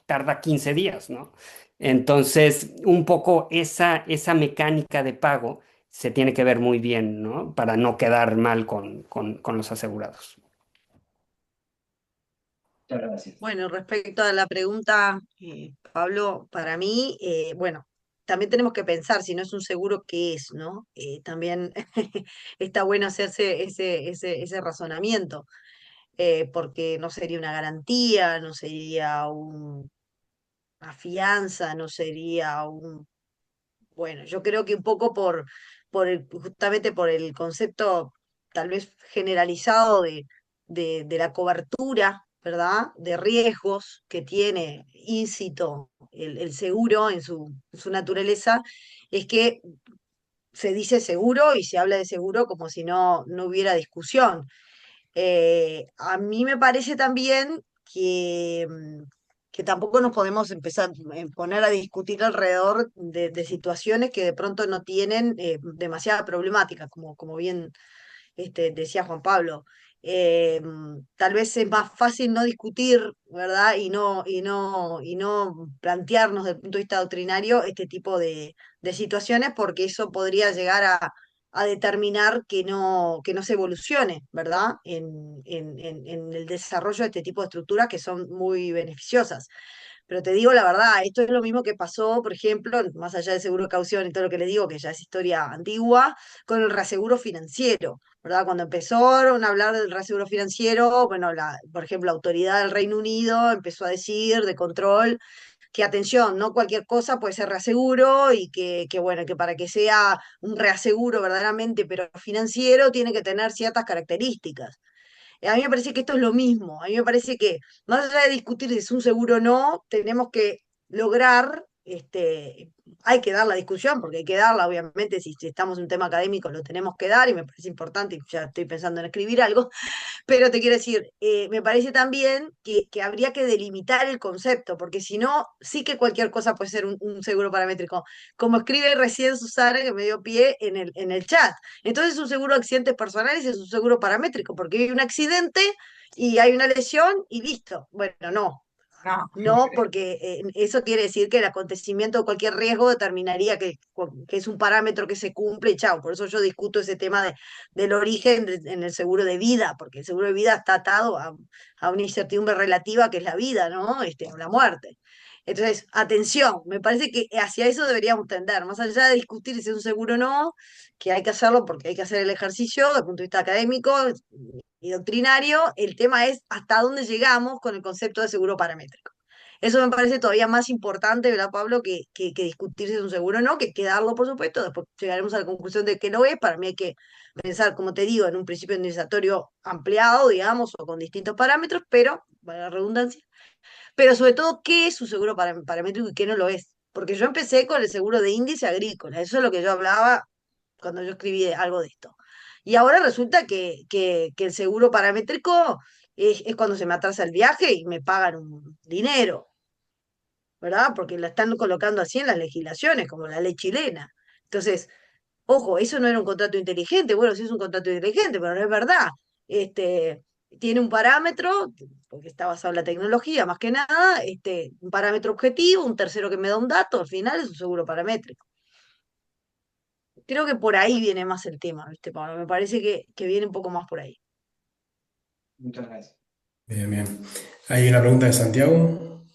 tarda 15 días, ¿no? Entonces, un poco esa mecánica de pago se tiene que ver muy bien, ¿no? Para no quedar mal con los asegurados. Muchas gracias. Bueno, respecto a la pregunta, Pablo, para mí, bueno, también tenemos que pensar si no es un seguro, ¿qué es, no? También está bueno hacerse ese razonamiento, porque no sería una garantía, no sería una fianza, no sería un... Bueno, yo creo que un poco justamente por el concepto tal vez generalizado de la cobertura, ¿verdad? De riesgos que tiene íncito el seguro en su naturaleza, es que se dice seguro y se habla de seguro como si no hubiera discusión. A mí me parece también que tampoco nos podemos empezar a poner a discutir alrededor de situaciones que de pronto no tienen demasiada problemática, como bien decía Juan Pablo. Tal vez es más fácil no discutir, ¿verdad? Y no plantearnos desde el punto de vista doctrinario este tipo de situaciones, porque eso podría llegar a determinar que no se evolucione, ¿verdad? En el desarrollo de este tipo de estructuras que son muy beneficiosas. Pero te digo la verdad, esto es lo mismo que pasó, por ejemplo, más allá del seguro de caución y todo lo que le digo, que ya es historia antigua, con el reaseguro financiero, ¿verdad? Cuando empezaron a hablar del reaseguro financiero, bueno, por ejemplo, la autoridad del Reino Unido empezó a decir de control que atención, no cualquier cosa puede ser reaseguro y que bueno, que para que sea un reaseguro verdaderamente, pero financiero, tiene que tener ciertas características. A mí me parece que esto es lo mismo. A mí me parece que, más allá de discutir si es un seguro o no, tenemos que lograr, hay que dar la discusión, porque hay que darla, obviamente, si estamos en un tema académico, lo tenemos que dar, y me parece importante, y ya estoy pensando en escribir algo, pero te quiero decir, me parece también que habría que delimitar el concepto, porque si no, sí que cualquier cosa puede ser un seguro paramétrico. Como escribe recién Susana, que me dio pie en el chat. Entonces, un seguro de accidentes personales es un seguro paramétrico, porque hay un accidente y hay una lesión y listo. Bueno, no. No, No, porque eso quiere decir que el acontecimiento de cualquier riesgo determinaría que es un parámetro que se cumple y chao. Por eso yo discuto ese tema del origen en el seguro de vida, porque el seguro de vida está atado a una incertidumbre relativa que es la vida, ¿no? A la muerte. Entonces, atención, me parece que hacia eso deberíamos tender, más allá de discutir si es un seguro o no, que hay que hacerlo porque hay que hacer el ejercicio desde el punto de vista académico y doctrinario, el tema es hasta dónde llegamos con el concepto de seguro paramétrico. Eso me parece todavía más importante, ¿verdad, Pablo? Que discutir si es un seguro o no, que darlo, por supuesto. Después llegaremos a la conclusión de que no es. Para mí hay que pensar, como te digo, en un principio indemnizatorio ampliado, digamos, o con distintos parámetros, pero, para la redundancia, pero sobre todo, ¿qué es un seguro paramétrico y qué no lo es? Porque yo empecé con el seguro de índice agrícola, eso es lo que yo hablaba cuando yo escribí algo de esto. Y ahora resulta que el seguro paramétrico es cuando se me atrasa el viaje y me pagan un dinero, ¿verdad? Porque la están colocando así en las legislaciones, como la ley chilena. Entonces, ojo, eso no era un contrato inteligente. Bueno, sí es un contrato inteligente, pero no es verdad. Este, tiene un parámetro, porque está basado en la tecnología, más que nada, un parámetro objetivo, un tercero que me da un dato, al final es un seguro paramétrico. Creo que por ahí viene más el tema, ¿viste, Pablo? Me parece que viene un poco más por ahí. Muchas gracias. Bien, bien. Hay una pregunta de Santiago.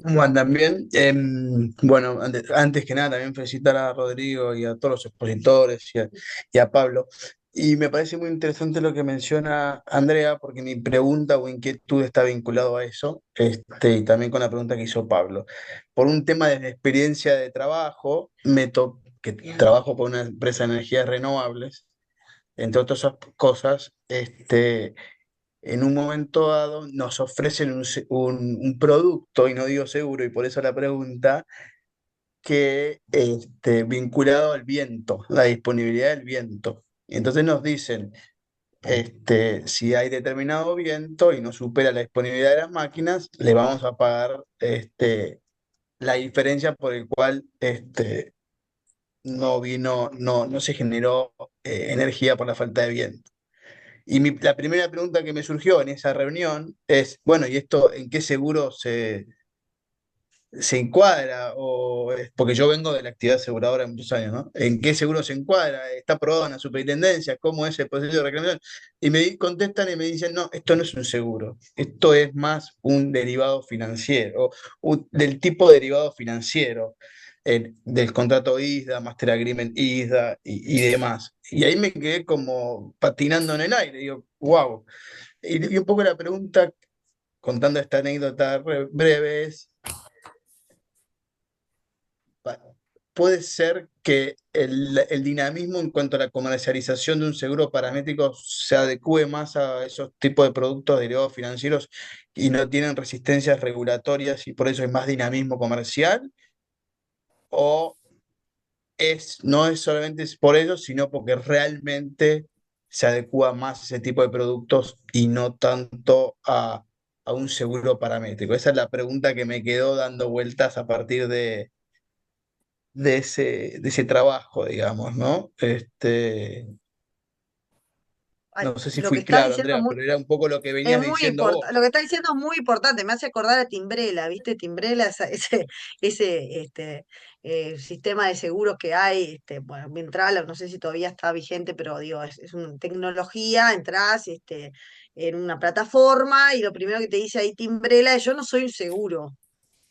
¿Cómo andan? Bien. Bueno, antes que nada, también felicitar a Rodrigo y a todos los expositores y a Pablo. Y me parece muy interesante lo que menciona Andrea, porque mi pregunta o inquietud está vinculado a eso, y también con la pregunta que hizo Pablo. Por un tema de experiencia de trabajo, que trabajo por una empresa de energías renovables, entre otras cosas, en un momento dado nos ofrecen un producto, y no digo seguro, y por eso la pregunta, que vinculado al viento, la disponibilidad del viento. Y entonces nos dicen, si hay determinado viento y no supera la disponibilidad de las máquinas, le vamos a pagar la diferencia por el cual no se generó energía por la falta de viento. Y la primera pregunta que me surgió en esa reunión es, bueno, ¿y esto en qué seguro se encuadra? Porque yo vengo de la actividad aseguradora de muchos años, ¿no? ¿En qué seguro se encuadra? ¿Está aprobado en la superintendencia? ¿Cómo es el proceso de reclamación? Y me contestan y me dicen, no, esto no es un seguro, esto es más un derivado financiero, del tipo de derivado financiero, del contrato ISDA, Master Agreement ISDA y demás. Y ahí me quedé como patinando en el aire, digo, wow. Y un poco la pregunta, contando esta anécdota breve, es, pa- puede ser que el dinamismo en cuanto a la comercialización de un seguro paramétrico se adecue más a esos tipos de productos derivados financieros y no tienen resistencias regulatorias y por eso es más dinamismo comercial, o no es solamente por ello, sino porque realmente se adecua más a ese tipo de productos y no tanto a un seguro paramétrico. Esa es la pregunta que me quedó dando vueltas a partir de ese trabajo, digamos, ¿no? Ay, No sé si lo que fui estás claro, diciendo Andrea, pero era un poco lo que es venías muy diciendo vos. importante, lo que está diciendo es muy importante, me hace acordar a Timbrela, ¿viste? Timbrela, ese sistema de seguros que hay, bueno, Ventral, no sé si todavía está vigente, pero digo, es una tecnología, entras en una plataforma y lo primero que te dice ahí Timbrela es yo no soy un seguro.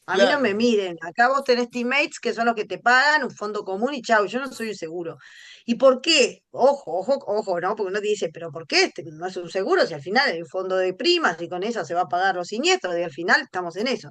A mí no me Claro, miren, acá vos tenés teammates que son los que te pagan, un fondo común y chau, yo no soy un seguro. ¿Y por qué? Ojo, ojo, ojo, ¿no? Porque uno te dice, pero ¿por qué este no es un seguro si al final hay un fondo de primas y con eso se va a pagar los siniestros? Y al final estamos en eso.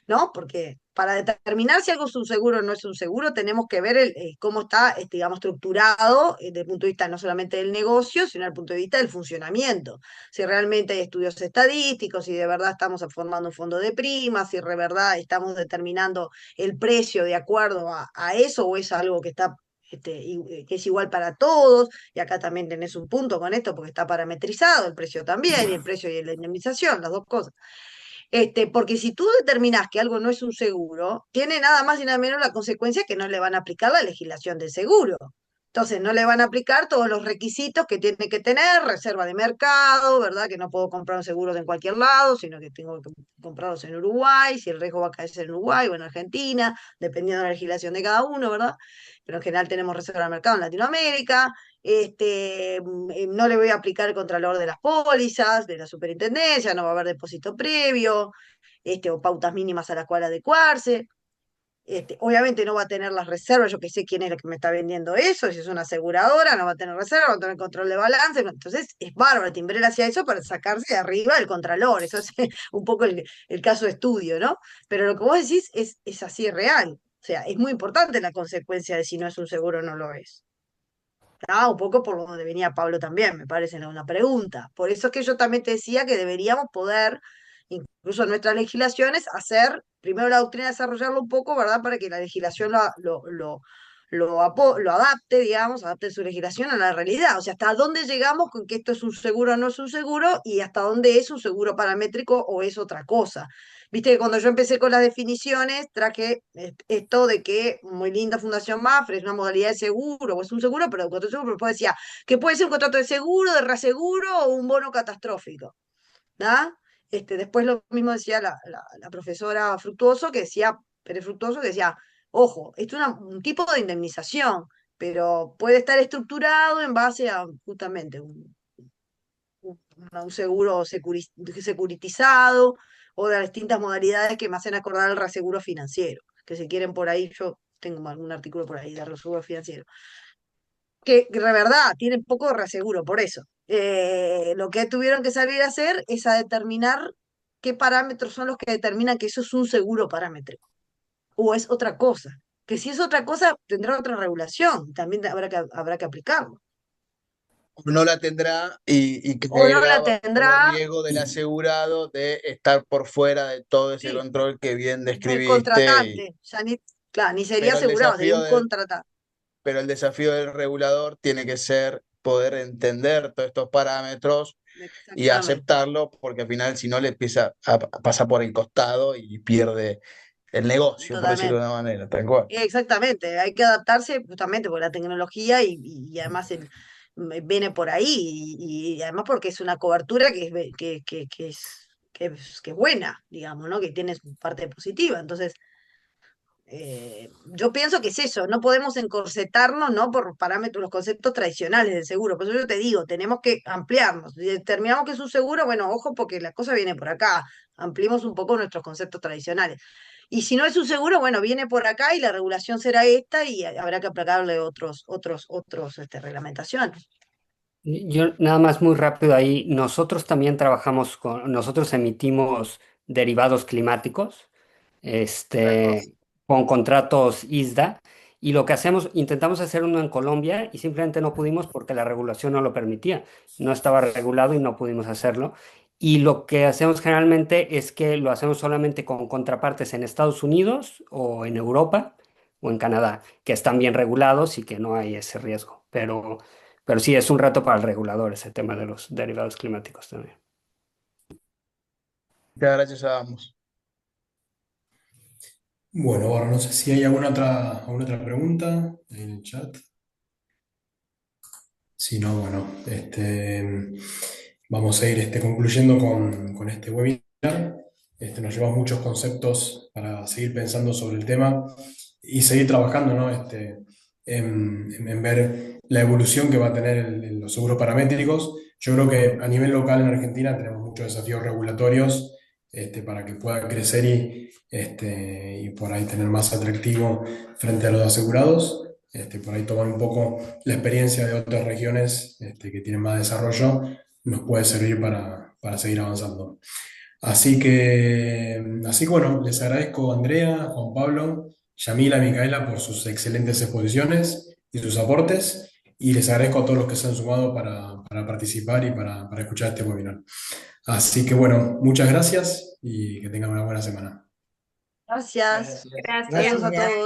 ¿No? Porque para determinar si algo es un seguro o no es un seguro, tenemos que ver cómo está, digamos, estructurado desde el punto de vista no solamente del negocio, sino desde el punto de vista del funcionamiento. Si realmente hay estudios estadísticos, si de verdad estamos formando un fondo de primas, si de verdad estamos determinando el precio de acuerdo a eso, o es algo que está que es igual para todos, y acá también tenés un punto con esto porque está parametrizado el precio también, y el precio y la indemnización, las dos cosas. Porque si tú determinás que algo no es un seguro, tiene nada más y nada menos la consecuencia que no le van a aplicar la legislación del seguro. Entonces, no le van a aplicar todos los requisitos que tiene que tener, reserva de mercado, ¿verdad? Que no puedo comprar seguros en cualquier lado, sino que tengo que comprarlos en Uruguay, si el riesgo va a caer en Uruguay o en Argentina, dependiendo de la legislación de cada uno, ¿verdad? Pero en general tenemos reserva de mercado en Latinoamérica. No le voy a aplicar el contralor de las pólizas, de la superintendencia, no va a haber depósito previo, o pautas mínimas a las cuales adecuarse. Obviamente no va a tener las reservas, yo que sé quién es el que me está vendiendo eso, si es una aseguradora, no va a tener reserva, va a tener control de balance, entonces es bárbaro, Timbrel hacía eso para sacarse de arriba el contralor, eso es un poco el caso de estudio, ¿no? Pero lo que vos decís es así real, o sea, es muy importante la consecuencia de si no es un seguro o no lo es. Ah, un poco por donde venía Pablo también, me parece, en una pregunta. Por eso es que yo también te decía que deberíamos poder, incluso en nuestras legislaciones, hacer primero la doctrina, desarrollarlo un poco, ¿verdad? Para que la legislación lo adapte, digamos, adapte su legislación a la realidad. O sea, hasta dónde llegamos con que esto es un seguro o no es un seguro y hasta dónde es un seguro paramétrico o es otra cosa. Viste que cuando yo empecé con las definiciones, traje esto de que, muy linda Fundación Mafre, es una modalidad de seguro, o es un seguro, pero un contrato de seguro, pero después decía que puede ser un contrato de seguro, de reaseguro o un bono catastrófico. ¿Da? Después lo mismo decía la profesora Fructuoso, que decía, Pérez Fructuoso, que decía, ojo, esto es un tipo de indemnización, pero puede estar estructurado en base a justamente un seguro securitizado o de las distintas modalidades que me hacen acordar al reaseguro financiero, que si quieren por ahí, yo tengo algún artículo por ahí de reaseguro financiero, que de verdad tienen poco de reaseguro, por eso. Lo que tuvieron que salir a hacer es a determinar qué parámetros son los que determinan que eso es un seguro paramétrico o es otra cosa. Que si es otra cosa, tendrá otra regulación, también habrá que aplicarlo. no la tendrá y O no caerá la bajo los tendrá, riesgos del asegurado de estar por fuera de todo ese sí, control que bien del describiste. contratante, ya ni, claro, ni sería Pero el asegurado, sería desafío un del, contratante. pero el desafío del regulador tiene que ser poder entender todos estos parámetros y Exactamente. aceptarlo, porque al final si no le empieza a pasar por el costado y pierde el negocio, por decirlo de Totalmente. una manera, tal cual. Exactamente, hay que adaptarse justamente por la tecnología y además viene por ahí y además porque es una cobertura que es buena, digamos, ¿no? Que tiene su parte positiva. Entonces, yo pienso que es eso, no podemos encorsetarnos, ¿no? Por parámetros, los conceptos tradicionales del seguro. Por eso yo te digo, tenemos que ampliarnos. Si determinamos que es un seguro, bueno, ojo, porque la cosa viene por acá. Ampliemos un poco nuestros conceptos tradicionales. Y si no es un seguro, bueno, viene por acá y la regulación será esta y habrá que aplicarle otros, reglamentaciones. Yo nada más muy rápido ahí, nosotros también trabajamos nosotros emitimos derivados climáticos, este, con contratos ISDA, y lo que hacemos, intentamos hacer uno en Colombia y simplemente no pudimos porque la regulación no lo permitía, no estaba regulado y no pudimos hacerlo. Y lo que hacemos generalmente es que lo hacemos solamente con contrapartes en Estados Unidos o en Europa o en Canadá, que están bien regulados y que no hay ese riesgo, pero sí, es un reto para el regulador ese tema de los derivados climáticos también. Muchas gracias a ambos. Bueno, ahora no sé si hay alguna otra pregunta en el chat. Si no, bueno, vamos a ir concluyendo con este webinar. Nos llevamos muchos conceptos para seguir pensando sobre el tema y seguir trabajando, ¿no? En ver la evolución que va a tener los seguros paramétricos. Yo creo que a nivel local en Argentina tenemos muchos desafíos regulatorios para que pueda crecer y por ahí tener más atractivo frente a los asegurados. Por ahí tomar un poco la experiencia de otras regiones que tienen más desarrollo nos puede servir para seguir avanzando. Así que bueno, les agradezco a Andrea, Juan Pablo, Yamila, Micaela por sus excelentes exposiciones y sus aportes, y les agradezco a todos los que se han sumado para participar y para escuchar este webinar. Así que bueno, muchas gracias y que tengan una buena semana. Gracias. Gracias. Gracias a Gracias. todos.